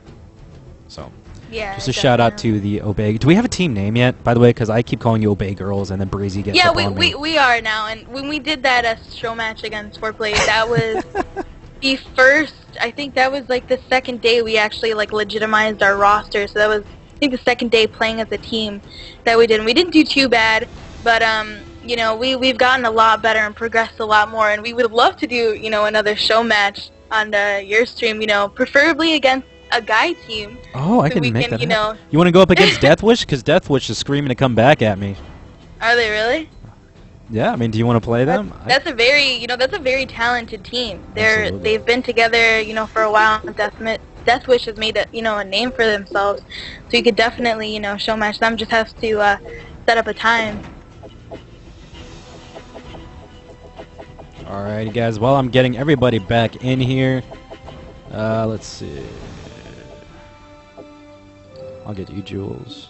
So... Yeah, just a shout out to the Obey. Do we have a team name yet, by the way? Because I keep calling you Obey Girls, and then Breezy gets up on me. we are now. And when we did that show match against 4Play, that was the first. I think that was like the second day we actually like legitimized our roster. So that was I think the second day playing as a team that we did. And we didn't do too bad, but you know we've gotten a lot better and progressed a lot more. And we would love to do another show match on your stream. You know, preferably against a guy team. Oh, I so can we make can, that happen. You want to go up against Deathwish? Because Deathwish is screaming to come back at me. Are they really? Yeah, I mean, do you want to play them? That's a very, that's a very talented team. They've been together, for a while. Deathwish has made a name for themselves. So you could definitely, show match them. Just have to set up a time. Alrighty, guys. Well, I'm getting everybody back in here. Let's see. I'll get you, Jules.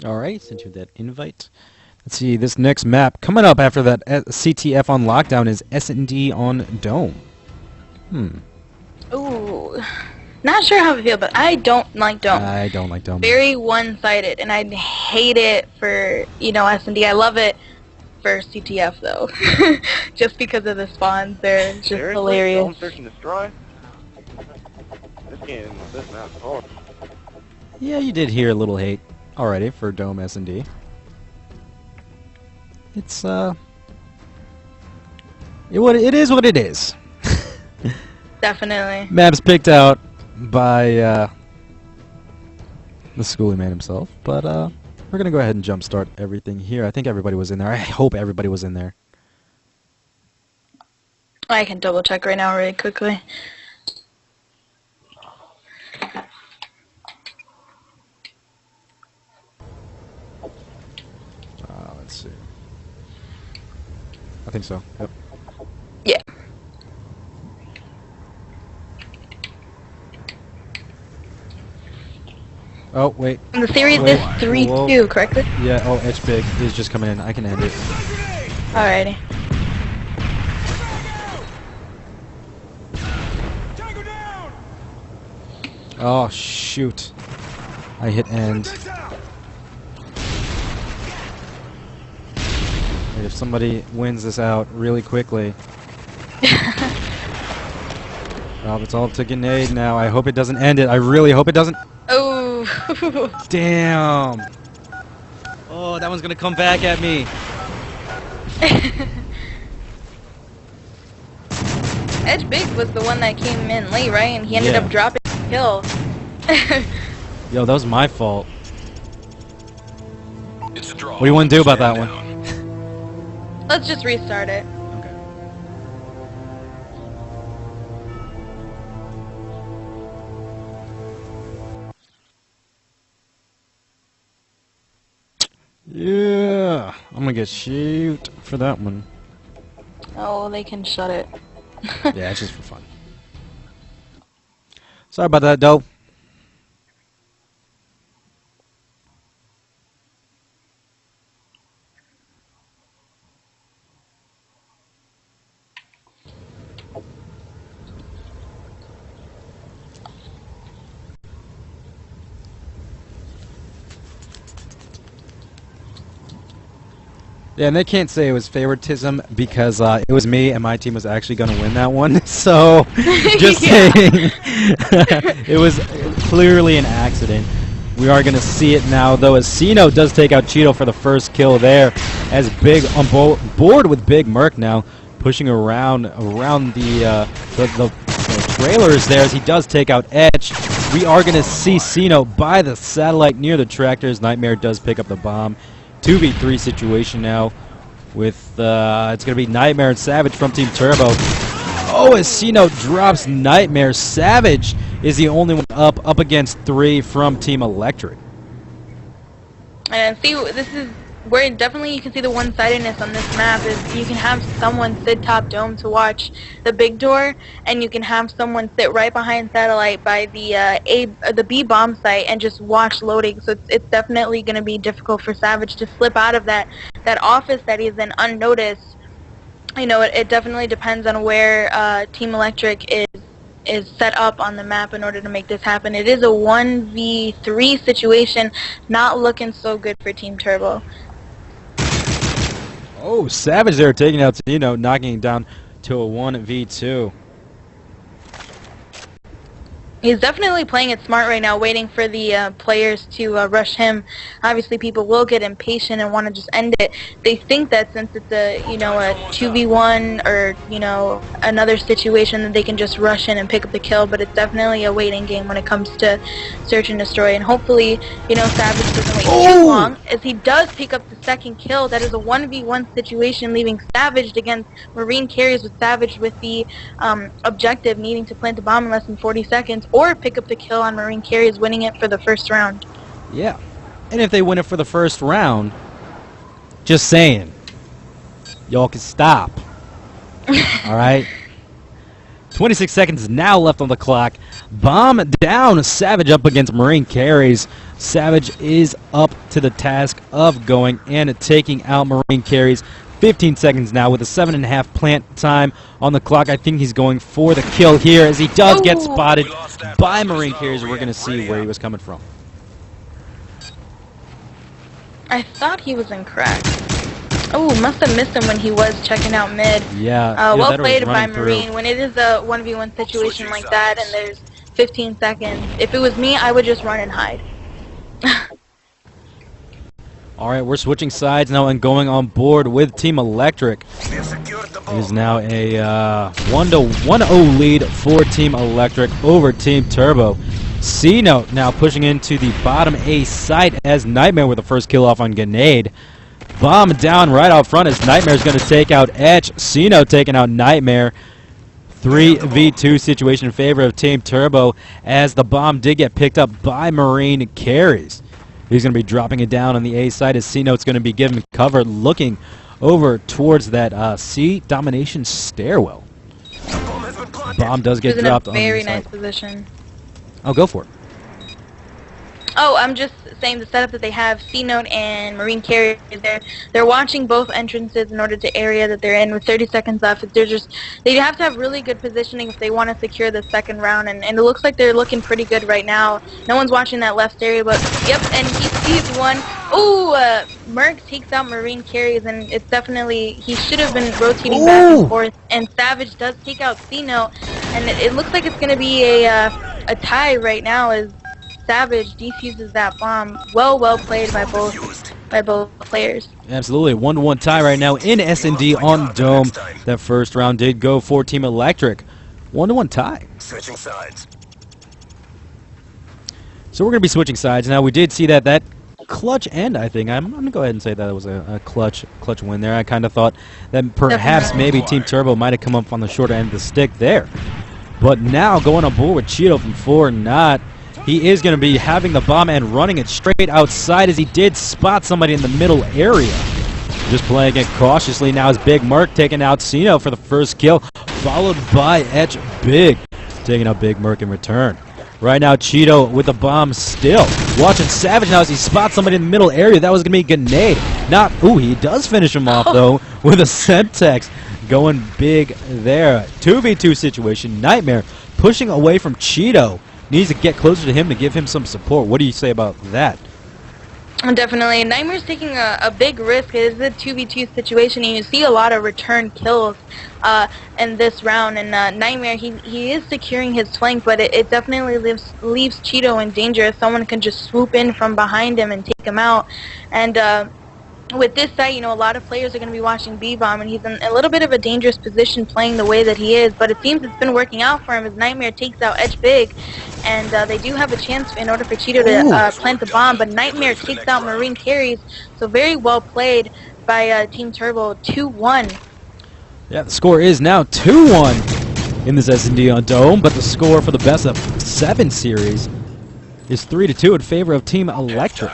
Alright, sent you that invite. Let's see, this next map coming up after that CTF on lockdown is S&D on Dome. Ooh. Not sure how I feel, but I don't like Dome. I don't like Dome. Very one-sided, and I hate it for, S&D. I love it for CTF, though. Just because of the spawns. They're just hilarious. Dome search and destroy? This map's hard. Yeah, you did hear a little hate already for Dome S&D. It's it is what it is. Definitely. Maps picked out by the schoolie man himself, but we're gonna go ahead and jumpstart everything here. I think everybody was in there. I hope everybody was in there. I can double check right now really quickly. Let's see. I think so. Yep. Yeah. Oh wait. And the series Wait. is 3-2, correctly? Yeah. Oh, H big is just coming in. I can end it. Alrighty. Oh shoot! I hit end. And if somebody wins this out really quickly. Oh, it's all to grenade now. I hope it doesn't end it. I really hope it doesn't. Oh. Damn. Oh, that one's gonna come back at me. Edge Big was the one that came in late, right? And he ended up dropping the kill. Yo, that was my fault. It's a draw. What do you want to do about that one? Let's just restart it. Okay. Yeah, I'm gonna get shoot for that one. Oh, they can shut it. Yeah, it's just for fun. Sorry about that, though. Yeah, and they can't say it was favoritism because it was me and my team was actually going to win that one. So, just saying, it was clearly an accident. We are going to see it now, though, as Sino does take out Cheeto for the first kill there, as Big on board with Big Merc now, pushing around the trailers there as he does take out Edge. We are going to see Sino by the satellite near the tractors. Nightmare does pick up the bomb. 2v3 situation now with it's going to be Nightmare and Savage from Team Turbo. Oh, as Sino drops Nightmare, Savage is the only one up against 3 from Team Electric. And see, this is where definitely you can see the one-sidedness on this map is you can have someone sit top dome to watch the big door, and you can have someone sit right behind satellite by the B bomb site and just watch loading. So it's definitely going to be difficult for Savage to slip out of that office that he's in unnoticed. You know, it definitely depends on where Team Electric is set up on the map in order to make this happen. It is a 1v3 situation, not looking so good for Team Turbo. Oh, Savage there taking out Sino, knocking it down to a 1v2. He's definitely playing it smart right now, waiting for the players to rush him. Obviously, people will get impatient and want to just end it. They think that since it's a 2v1 or another situation that they can just rush in and pick up the kill. But it's definitely a waiting game when it comes to search and destroy. And hopefully, Savage doesn't wait too long, as he does pick up the second kill. That is a 1v1 situation, leaving Savage against Marine carries, with Savage with the objective needing to plant the bomb in less than 40 seconds. Or pick up the kill on Marine carries, winning it for the first round. Yeah. And if they win it for the first round, just saying, y'all can stop. Alright? 26 seconds now left on the clock. Bomb down. Savage up against Marine carries. Savage is up to the task of going and taking out Marine carries. 15 seconds now with a 7.5 plant time on the clock. I think he's going for the kill here as he does get spotted by Marine carriers. We're going to see where he was coming from. I thought he was in crack. Oh, must have missed him when he was checking out mid. Yeah. Well played by Marine. When it is a 1v1 situation like that and there's 15 seconds. If it was me, I would just run and hide. All right, we're switching sides now and going on board with Team Electric. It is now a 1-0 lead for Team Electric over Team Turbo. C-Note now pushing into the bottom A site as Nightmare with the first kill off on Grenade. Bomb down right out front as Nightmare's going to take out Etch. C-Note taking out Nightmare. 3v2 situation in favor of Team Turbo as the bomb did get picked up by Marine Carries. He's going to be dropping it down on the A side as C-Note's going to be given cover, looking over towards that C domination stairwell. Bomb does get dropped on the very side. nice position. Oh, go for it. Oh, I'm just saying the setup that they have, C-Note and Marine Carrier, they're watching both entrances in order to area that they're in with 30 seconds left. They have to have really good positioning if they want to secure the second round, and it looks like they're looking pretty good right now. No one's watching that left area, but yep, and he sees one. Ooh, Merc takes out Marine Carries, and it's definitely, he should have been rotating back and forth, and Savage does take out C-Note, and it looks like it's going to be a tie right now as Savage defuses that bomb. Well played by both players. Absolutely, 1-1 tie right now in S&D on Dome. That first round did go for Team Electric. 1-1 tie. Switching sides. So we're going to be switching sides now. We did see that clutch end. I think I'm going to go ahead and say that it was a clutch win there. I kind of thought that perhaps maybe Team Turbo might have come up on the shorter end of the stick there. But now going on board with Cheeto from 4-0. He is going to be having the bomb and running it straight outside as he did spot somebody in the middle area. Just playing it cautiously now is Big Merc taking out C-Note for the first kill, followed by Etch Big taking out Big Merc in return. Right now, Cheeto with the bomb still. Watching Savage now as he spots somebody in the middle area. That was going to be Grenade. Ooh, he does finish him off, though, with a Semtex. Going big there. 2v2 situation. Nightmare pushing away from Cheeto. Needs to get closer to him to give him some support. What do you say about that? Definitely. Nightmare's taking a big risk. It is a 2v2 situation, and you see a lot of return kills in this round. And Nightmare, he is securing his flank, but it definitely leaves Cheeto in danger if someone can just swoop in from behind him and take him out. And with this site, you know, a lot of players are going to be watching B-Bomb, and he's in a little bit of a dangerous position playing the way that he is, but it seems it's been working out for him as Nightmare takes out Etch Big, and they do have a chance in order for Cheeto to plant the bomb, but Nightmare takes out Marine Carries, so very well played by Team Turbo, 2-1. Yeah, the score is now 2-1 in this S&D on Dome, but the score for the best of 7 series is 3-2 in favor of Team Electric.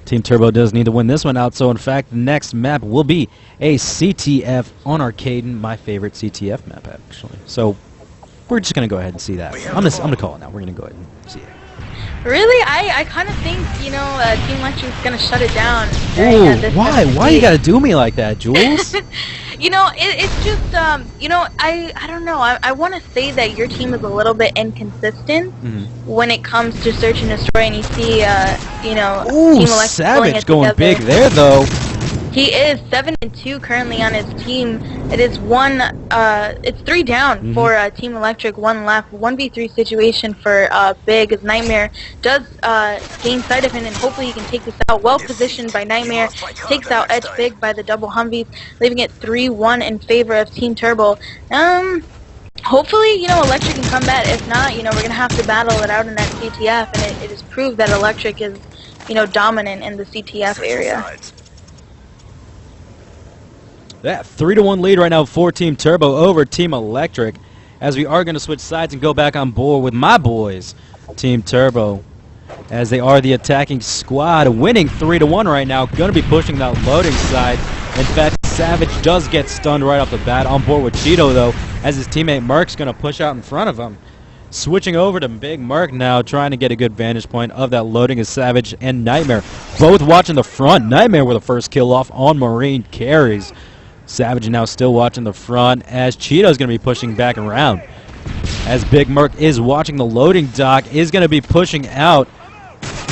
Team Turbo does need to win this one out, so in fact, the next map will be a CTF on Arcaden, my favorite CTF map, actually. So we're just going to go ahead and see that. I'm gonna call it now. We're going to go ahead and see it. Really? I kind of think, you know, Team Electric's going to shut it down. Ooh, why? Why you got to do me like that, Jules? You know, it's just, you know, I don't know. I want to say that your team is a little bit inconsistent when it comes to search and destroy, and you see, you know, Ooh, Team Electric Savage going big there, though. He is 7-2 currently on his team. It is it's 3 down for Team Electric, 1 left. 1v3 situation for Big as Nightmare does gain sight of him, and hopefully he can take this out. Well positioned by Nightmare, takes out Etch Big by the double Humvees, leaving it 3-1 in favor of Team Turbo. Hopefully, you know, Electric can come back. If not, you know, we're gonna have to battle it out in that CTF, and it is proved that Electric is, you know, dominant in the CTF area. That 3-1 lead right now for Team Turbo over Team Electric, as we are going to switch sides and go back on board with my boys, Team Turbo, as they are the attacking squad, winning 3-1 right now. Going to be pushing that loading side. In fact, Savage does get stunned right off the bat. On board with Cheeto, though, as his teammate Merc's going to push out in front of him. Switching over to Big Merc now, trying to get a good vantage point of that loading is Savage and Nightmare, both watching the front. Nightmare with the first kill off on Marine Carries. Savage now still watching the front as Cheeto's going to be pushing back around. As Big Merc is watching the loading dock, is going to be pushing out.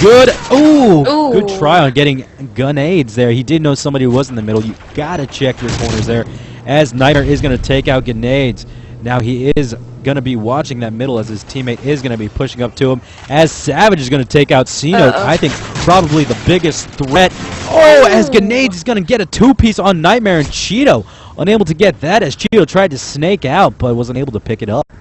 Good. Ooh. Good try on getting grenades there. He did know somebody was in the middle. You got to check your corners there as Nightmare is going to take out grenades. Now he is going to be watching that middle as his teammate is going to be pushing up to him. As Savage is going to take out C-Note, I think probably the biggest threat. Oh, as Grenades is going to get a two-piece on Nightmare, and Cheeto unable to get that as Cheeto tried to snake out but wasn't able to pick it up.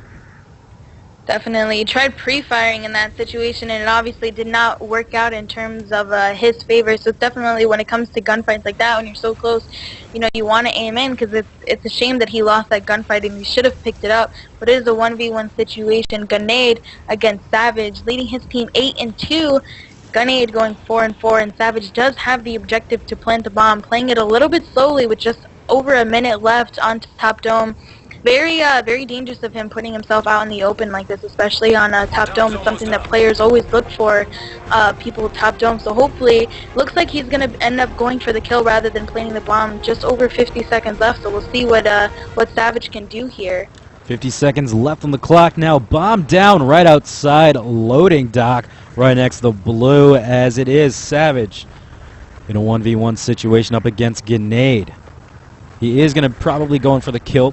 Definitely. He tried pre-firing in that situation, and it obviously did not work out in terms of his favor. So definitely when it comes to gunfights like that, when you're so close, you know, you want to aim in, because it's a shame that he lost that gunfight and he should have picked it up. But it is a 1v1 situation. Grenade against Savage, leading his team 8-2. Grenade going 4-4, and Savage does have the objective to plant the bomb, playing it a little bit slowly with just over a minute left on top dome. Very dangerous of him putting himself out in the open like this, especially on top dome. It's something that players always look for, people top dome. So hopefully, looks like he's going to end up going for the kill rather than planting the bomb. Just over 50 seconds left, so we'll see what Savage can do here. 50 seconds left on the clock now. Bomb down right outside loading dock, right next to the blue, as it is Savage in a 1v1 situation up against Grenade. He is going to probably go in for the kill.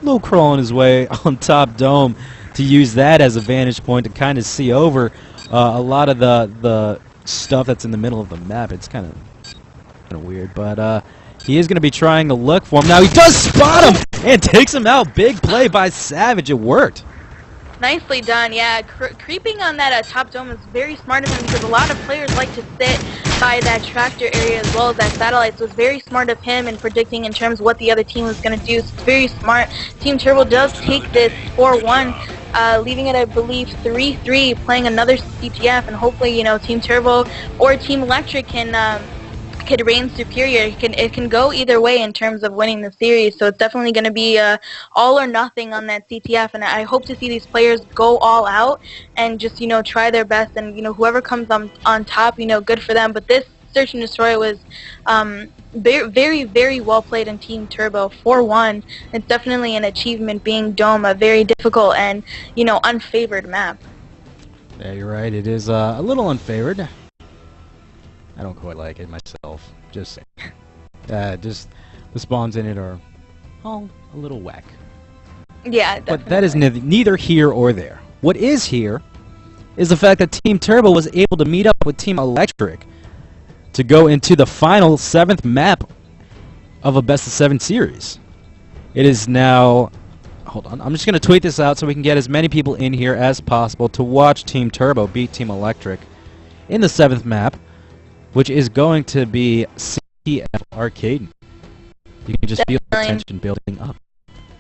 Low crawling his way on top dome to use that as a vantage point to kind of see over a lot of the stuff that's in the middle of the map. It's kind of weird, but he is going to be trying to look for him. Now he does spot him and takes him out. Big play by Savage. It worked. Nicely done, yeah. Creeping on that top dome is very smart of him, because a lot of players like to sit by that tractor area as well as that satellite, so it's very smart of him in predicting in terms of what the other team was going to do. So it's very smart. Team Turbo does take this 4-1, leaving it, I believe, 3-3, playing another CTF, and hopefully, you know, Team Turbo or Team Electric could reign superior. It can go either way in terms of winning the series, so it's definitely going to be all or nothing on that CTF, and I hope to see these players go all out and just, you know, try their best, and, you know, whoever comes on top, you know, good for them. But this search and destroy was very well played in Team Turbo. 4-1. It's definitely an achievement, being Dome, a very difficult and, you know, unfavored map. Yeah, you're right. It is a little unfavored. I don't quite like it myself. Just saying. Just the spawns in it are all a little whack. Yeah, definitely. But that is neither here or there. What is here is the fact that Team Turbo was able to meet up with Team Electric to go into the final 7th map of a best-of-7 series. It is now... Hold on. I'm just going to tweet this out so we can get as many people in here as possible to watch Team Turbo beat Team Electric in the 7th map, which is going to be CTF Arcade. You can just feel the tension building up.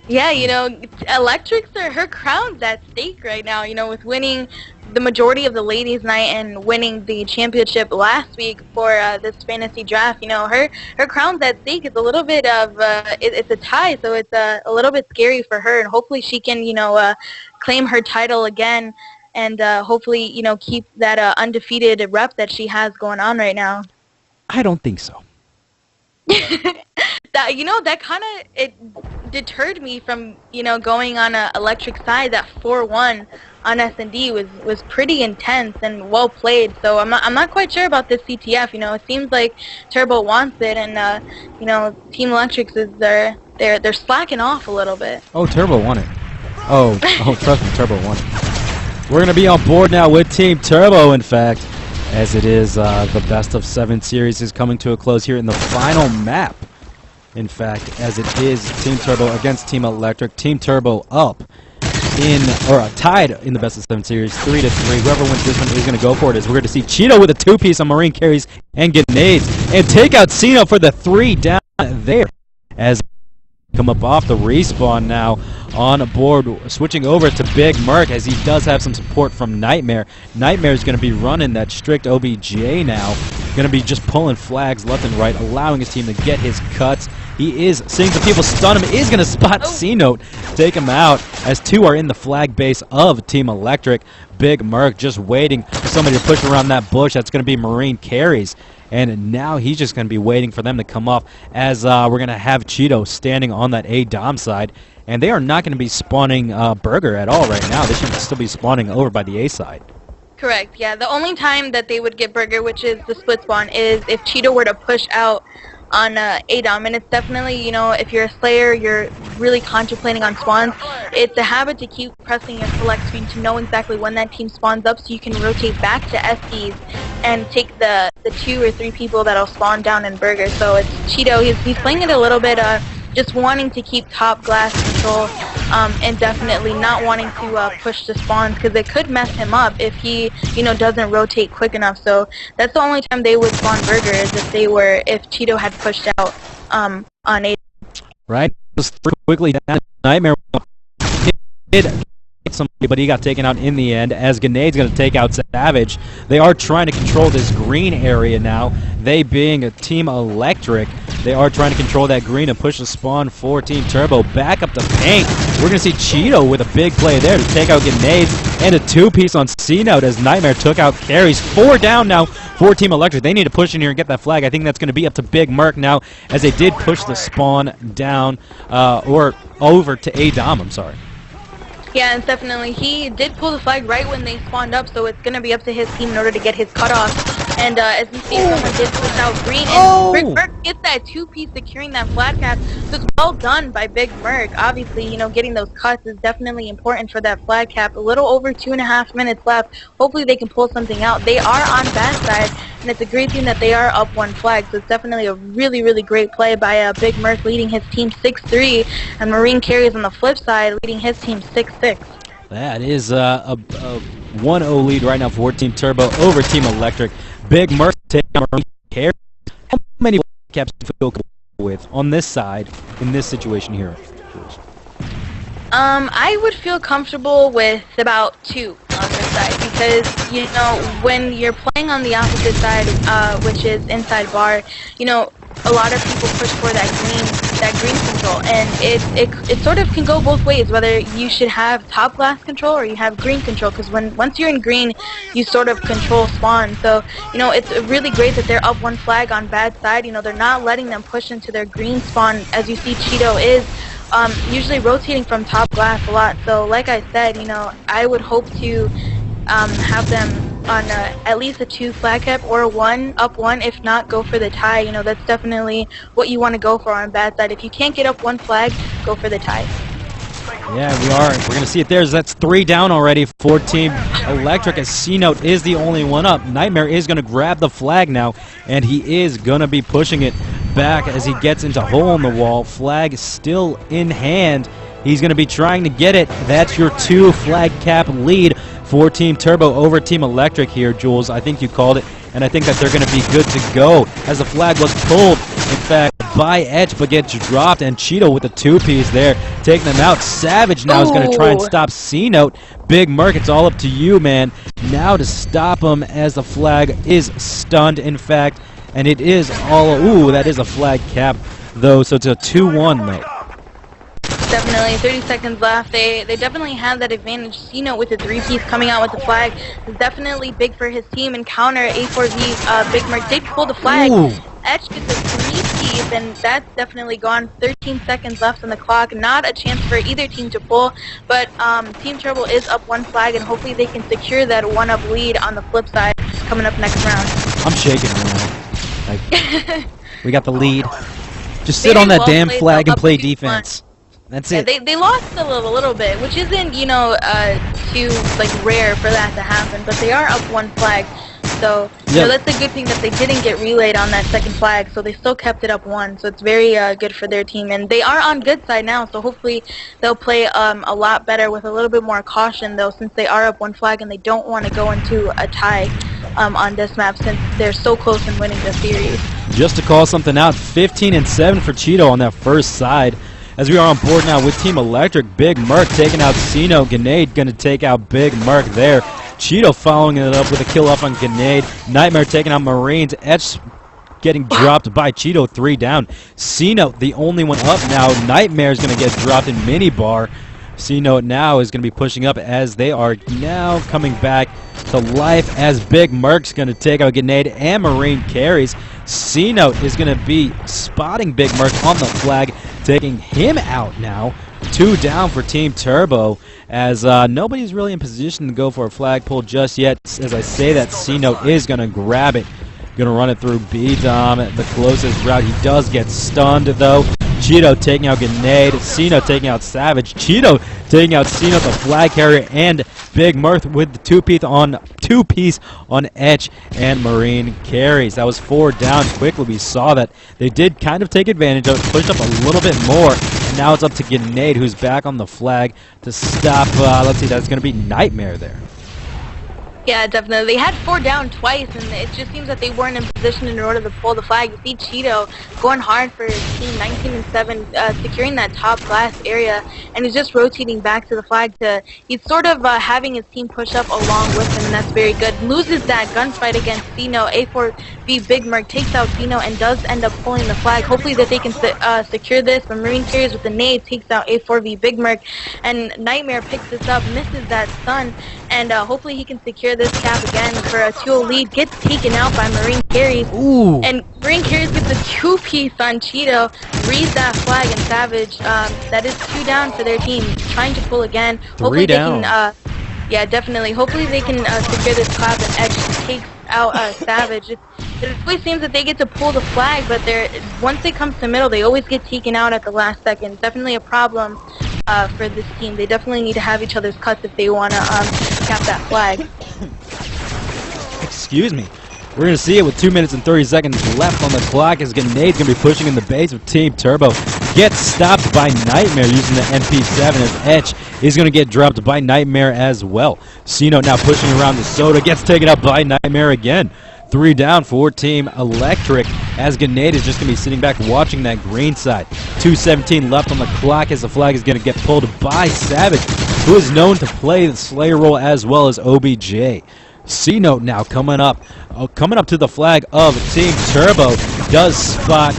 Yeah, you know, Electric's her crown's at stake right now, you know, with winning the majority of the ladies' night and winning the championship last week for this fantasy draft. You know, her crown's at stake. It's a little bit of it's a tie, so it's a little bit scary for her, and hopefully she can, you know, claim her title again, and hopefully, you know, keep that undefeated rep that she has going on right now. I don't think so. That, you know, that kind of, it deterred me from, you know, going on a Electric side. That 4-1 on S&D was pretty intense and well played. So I'm not quite sure about this CTF. You know, it seems like Turbo wants it, and you know, Team Electric's is they're slacking off a little bit. Oh, Turbo won it. Oh, trust me, Turbo won it. We're gonna be on board now with Team Turbo, in fact, as it is the best-of-7 series is coming to a close here in the final map. In fact, as it is Team Turbo against Team Electric. Team Turbo up tied in the best-of-7 series, 3-3. Whoever wins this one is going to go for it. As we're going to see Cheeto with a 2-piece on Marine Carries and Grenades, and take out Cino for the 3 down there. As come up off the respawn now on board, switching over to Big Merc, as he does have some support from Nightmare. Nightmare is going to be running that strict OBJ now, going to be just pulling flags left and right, allowing his team to get his cuts. He is seeing some people stun him, is going to spot C-Note, take him out, as 2 are in the flag base of Team Electric. Big Merc just waiting for somebody to push around that bush. That's going to be Marine Carries. And now he's just going to be waiting for them to come off, as we're going to have Cheeto standing on that A-Dom side. And they are not going to be spawning Burger at all right now. They should still be spawning over by the A side. Correct, yeah. The only time that they would get Burger, which is the split spawn, is if Cheeto were to push out on ADOM, and it's definitely, you know, if you're a Slayer, you're really contemplating on spawns, it's a habit to keep pressing your select screen to know exactly when that team spawns up so you can rotate back to SDs and take the 2 or 3 people that'll spawn down in Burger. So it's Cheeto, he's playing it a little bit, just wanting to keep top glass control, and definitely not wanting to push the spawns, because it could mess him up if he, you know, doesn't rotate quick enough. So that's the only time they would spawn Burger, is if Cheeto had pushed out on A. Right, just quickly down. Nightmare hit somebody, but he got taken out in the end, as Grenades going to take out Savage. They are trying to control this green area now. They being a Team Electric, they are trying to control that green and push the spawn for Team Turbo back up to paint. We're going to see Cheeto with a big play there to take out Grenades, and a 2-piece on C-Note as Nightmare took out Carries. 4 down now for Team Electric. They need to push in here and get that flag. I think that's going to be up to Big Merc now, as they did push the spawn down, or over to ADOM, I'm sorry. Yeah, and definitely he did pull the flag right when they spawned up, so it's going to be up to his team in order to get his cutoff. And as you see, someone did push out green, and Big Merc gets that 2-piece securing that flat cap. So it's well done by Big Merc. Obviously, you know, getting those cuts is definitely important for that flag cap. A little over 2.5 minutes left. Hopefully they can pull something out. They are on bad side, and it's a great thing that they are up 1 flag. So it's definitely a really, really great play by Big Merc, leading his team 6-3, and Marine Carries on the flip side, leading his team 6-6. That is a 1-0 lead right now for Team Turbo over Team Electric. Big Merc taking Marine Carries. How many caps do you feel comfortable with on this side in this situation here? I would feel comfortable with about 2 on this side, because, you know, when you're playing on the opposite side, which is inside bar, you know, a lot of people push for that green control, and it sort of can go both ways, whether you should have top glass control or you have green control, because once you're in green, you sort of control spawn. So, you know, it's really great that they're up 1 flag on bad side. You know, they're not letting them push into their green spawn. As you see, Cheeto is usually rotating from top glass a lot. So like I said, you know, I would hope to have them on at least a 2 flag cap, or a 1, up 1, if not, go for the tie. You know, that's definitely what you want to go for on bad side. If you can't get up 1 flag, go for the tie. Yeah, we are. We're going to see it there. That's 3 down already for Team Electric, as C-Note is the only one up. Nightmare is going to grab the flag now, and he is going to be pushing it back as he gets into hole in the wall. Flag still in hand. He's going to be trying to get it. That's your 2 flag cap lead for Team Turbo over Team Electric here, Jules. I think you called it, and I think that they're going to be good to go, as the flag was pulled, in fact, by Edge, but gets dropped, and Cheeto with the 2-piece there, taking them out. Savage now is going to try and stop C-Note. Big Merc, it's all up to you, man, now to stop him, as the flag is stunned, in fact, and it is all, ooh, that is a flag cap, though, so it's a 2-1, mate. Definitely, 30 seconds left. They definitely have that advantage. C-Note with the 3-piece coming out with the flag is definitely big for his team. And counter A4V, Big Merc did pull the flag. Ooh. Edge gets a 3-piece, and that's definitely gone. 13 seconds left on the clock. Not a chance for either team to pull, but Team Turbo is up 1 flag, and hopefully they can secure that 1-up lead on the flip side coming up next round. I'm shaking right now. Like, we got the lead. Just sit on that damn flag and play defense. That's it. They lost a little bit, which isn't, you know, too like rare for that to happen. But they are up 1 flag, so you know, that's a good thing that they didn't get relayed on that 2nd flag. So they still kept it up 1. So it's very good for their team, and they are on good side now. So hopefully they'll play a lot better with a little bit more caution, though, since they are up 1 flag and they don't want to go into a tie on this map, since they're so close in winning the series. Just to call something out, 15-7 for Cheeto on that first side. As we are on board now with Team Electric, Big Merc taking out C-Note. Grenade going to take out Big Merc there. Cheeto following it up with a kill off on Grenade. Nightmare taking out Marines. Edge getting dropped by Cheeto, 3 down. C-Note the only one up now. Nightmare is going to get dropped in minibar. C-Note now is going to be pushing up, as they are now coming back to life, as Big Merc's going to take out Grenade and Marine Carries. C-Note is going to be spotting Big Merc on the flag, taking him out now. 2 down for Team Turbo, as nobody's really in position to go for a flag pull just yet. As I say that, C-Note is going to grab it. Gonna run it through B-Dom at the closest route. He does get stunned, though. Cheeto taking out Grenade. Cino taking out Savage. Cheeto taking out Cino, the flag carrier, and Big Mirth with the two-piece on Etch and Marine carries. That was 4 down quickly. We saw that they did kind of take advantage of it, pushed up a little bit more, and now it's up to Grenade, who's back on the flag to stop. Let's see, that's going to be Nightmare there. Yeah, definitely. They had 4 down twice, and it just seems that they weren't in position in order to pull the flag. You see Cheeto going hard for his team, 19 and 7, securing that top glass area, and he's just rotating back to the flag. He's sort of having his team push up along with him, and that's very good. Loses that gunfight against Cino. A4V Big Merc takes out Cino and does end up pulling the flag. Hopefully that they can secure this. But Marine carries with the nade takes out A4V Big Merc, and Nightmare picks this up, misses that stun, and hopefully he can secure this cap again for a 2-0 lead. Gets taken out by Marine carries. Ooh. And Marine carries gets a 2-piece on Cheeto. Reads that flag and Savage. That is 2 down for their team. Trying to pull again. 3 down. Yeah, definitely. Hopefully they can secure this clap and Edge takes out Savage. It always seems that they get to pull the flag, but once it comes to middle, they always get taken out at the last second. Definitely a problem for this team. They definitely need to have each other's cuts if they want to cap that flag. Excuse me. We're going to see it with 2 minutes and 30 seconds left on the clock as Grenade's going to be pushing in the base of Team Turbo. Gets stopped by Nightmare using the MP7 as Etch is going to get dropped by Nightmare as well. Cino now pushing around the soda. Gets taken up by Nightmare again. 3 down for Team Electric as Grenade is just going to be sitting back watching that green side. 2:17 left on the clock as the flag is going to get pulled by Savage, who is known to play the Slayer role as well as OBJ. C-Note now coming up to the flag of Team Turbo, does spot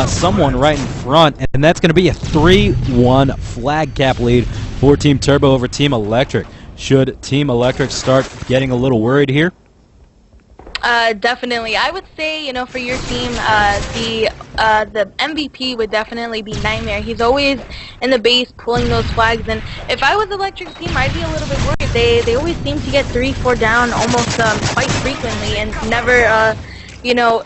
someone right in front, and that's going to be a 3-1 flag cap lead for Team Turbo over Team Electric. Should Team Electric start getting a little worried here? Definitely. I would say, you know, for your team, the MVP would definitely be Nightmare. He's always in the base pulling those flags, and if I was Electric's team, I'd be a little bit worried. They always seem to get 3-4 down almost quite frequently, and never, you know,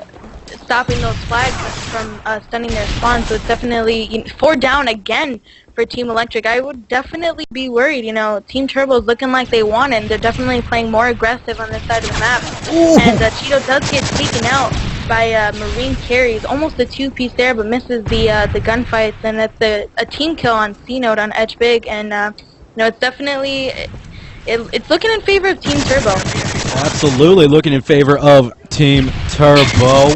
stopping those flags from stunning their spawn. So it's definitely 4 down again for Team Electric. I would definitely be worried. You know, Team Turbo's looking like they want it, and they're definitely playing more aggressive on this side of the map. Ooh. And Cheeto does get taken out by Marine carries. Almost a 2-piece there, but misses the gunfights, and it's a team kill on C-Note on Edge Big, and you know, it's definitely it's looking in favor of Team Turbo. Absolutely looking in favor of Team Turbo.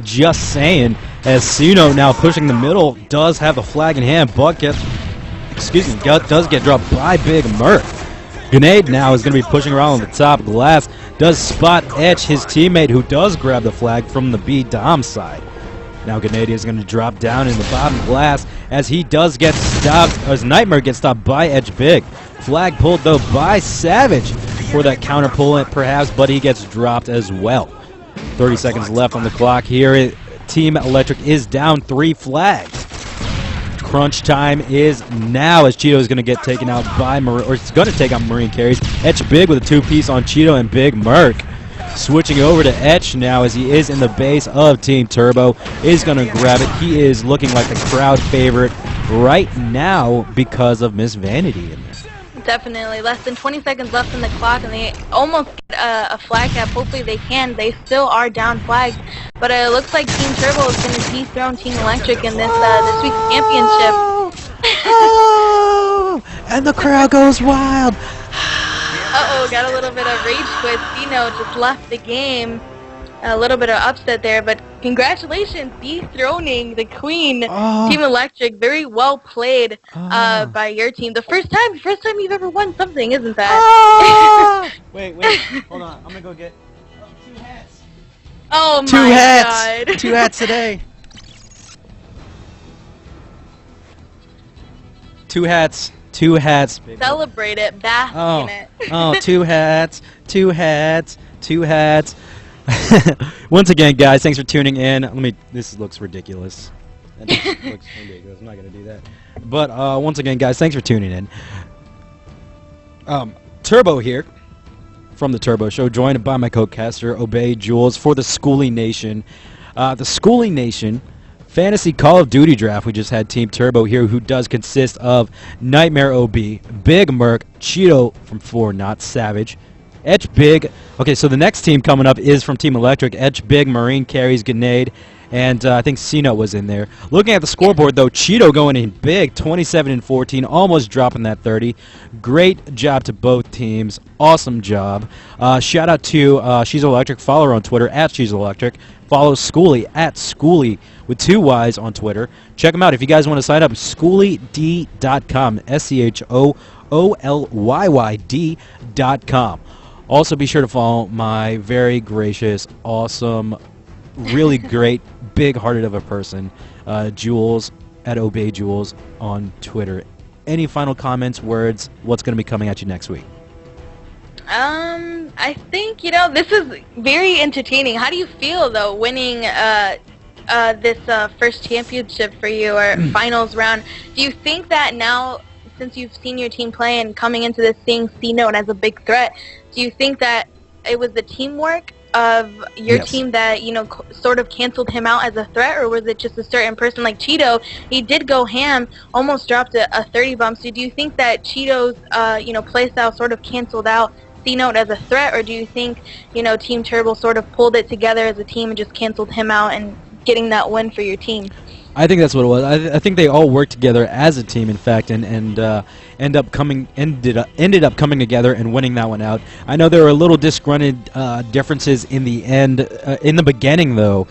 Just saying, as C-Note now pushing the middle, does have the flag in hand, but does get dropped by Big Mirth. Grenade now is going to be pushing around on the top glass, does spot Etch, his teammate, who does grab the flag from the B-Dom side. Now Grenade is going to drop down in the bottom glass as he does get stopped, as Nightmare gets stopped by Edge Big. Flag pulled, though, by Savage for that counter pull, perhaps, but he gets dropped as well. 30 seconds left on the clock here. Team Electric is down 3 flags. Crunch time is now as Cheeto is going to get taken out by Marine, or it's going to take out Marine carries. Etch Big with a 2-piece on Cheeto and Big Merc. Switching over to Etch now as he is in the base of Team Turbo. Is going to grab it. He is looking like the crowd favorite right now because of Miss Vanity in there. Definitely. Less than 20 seconds left on the clock, and they almost get a flag cap. Hopefully they can. They still are down flags, but it looks like Team Turbo is going to dethrone Team Electric in this week's championship. Oh, and the crowd goes wild. Uh-oh, got a little bit of rage quit. Dino just left the game. A little bit of upset there, but congratulations, dethroning the queen. Team Electric. Very well played by your team. The first time you've ever won something, isn't that? Wait, hold on. I'm gonna go get 2 hats. Oh my 2 hats. God. 2 hats today. 2 hats. 2 hats. Celebrate it. Bask in it. Oh, 2 hats. 2 hats. 2 hats. Once again, guys, thanks for tuning in. This looks ridiculous. That looks ridiculous. I'm not gonna do that. But once again, guys, thanks for tuning in. Turbo here from the Turbo Show, joined by my co-caster, Obey Jules, for the Schoolie Nation. The Schoolie Nation Fantasy Call of Duty Draft. We just had Team Turbo here, who does consist of Nightmare OB, Big Merc, Cheeto from 4 Not Savage, Etch Big. Okay, so the next team coming up is from Team Electric, Etch Big, Marine Carries, Grenade, and I think C-Note was in there. Looking at the scoreboard, though, Cheeto going in big, 27-14, almost dropping that 30. Great job to both teams. Awesome job. Shout out to She's Electric. Follow her on Twitter, at She's Electric. Follow Schoolie, at Schoolie, with 2 Y's on Twitter. Check them out if you guys want to sign up. SchoolieD.com, SCHOOLYYD.com. Also, be sure to follow my very gracious, awesome, really great, big-hearted of a person, Jules, at Obey Jules on Twitter. Any final comments, words? What's going to be coming at you next week? I think, this is very entertaining. How do you feel, though, winning this first championship for you, or finals round? Do you think that now, since you've seen your team play and coming into this seeing C-Note as a big threat, do you think that it was the teamwork of your team that, sort of canceled him out as a threat, or was it just a certain person like Cheeto? He did go ham, almost dropped a 30 bump. So do you think that Cheeto's, playstyle sort of canceled out C-Note as a threat, or do you think, Team Turbo sort of pulled it together as a team and just canceled him out and getting that win for your team? I think that's what it was. I think they all worked together as a team, in fact, and ended up coming together and winning that one out. I know there were a little disgruntled differences in the end. In the beginning, though,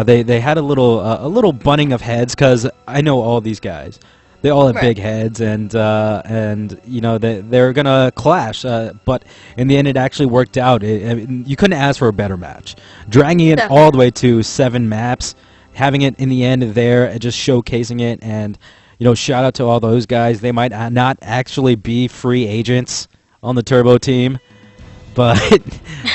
they had a little butting of heads, because I know all these guys. They all have big heads, and they're gonna clash. But in the end, it actually worked out. You couldn't ask for a better match. Dragging it all the way to 7 maps. Having it in the end there, just showcasing it, and shout out to all those guys. They might not actually be free agents on the Turbo team, but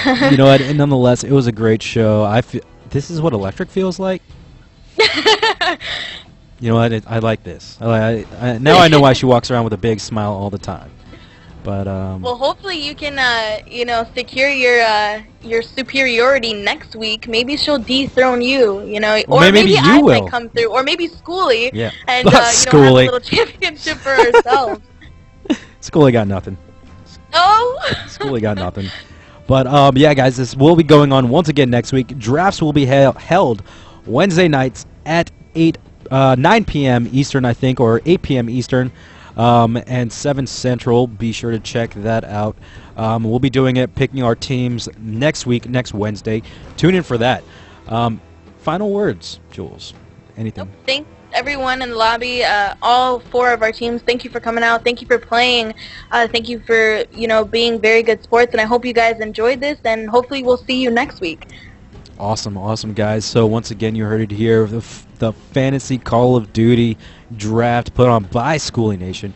and nonetheless, it was a great show. This is what Electric feels like. You know what? I like this. Now I know why she walks around with a big smile all the time. But well, hopefully you can secure your superiority next week. Maybe she'll dethrone you, or maybe I might come through, or maybe Schoolie, and have a little championship for ourselves. Schoolie got nothing. Oh. Schoolie got nothing. But yeah, guys, this will be going on once again next week. Drafts will be held Wednesday nights at 9 p.m. Eastern, I think, or 8 p.m. Eastern. And 7 Central. Be sure to check that out. We'll be doing it, picking our teams next week, next Wednesday. Tune in for that. Final words, Jules. Anything? Thanks, everyone in the lobby. All 4 of our teams. Thank you for coming out. Thank you for playing. Thank you for being very good sports. And I hope you guys enjoyed this. And hopefully we'll see you next week. Awesome, awesome, guys. So once again, you heard it here. The Fantasy Call of Duty Draft put on by Schoolie Nation.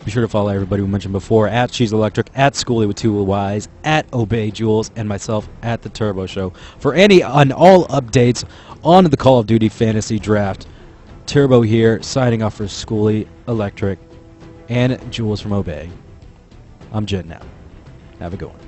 Be sure to follow everybody we mentioned before, at She's Electric, at Schoolie with 2 Y's, at Obey Jules, and myself at The Turbo Show. For any and all updates on the Call of Duty Fantasy Draft, Turbo here, signing off for Schoolie, Electric, and Jules from Obey. I'm Jet now. Have a good one.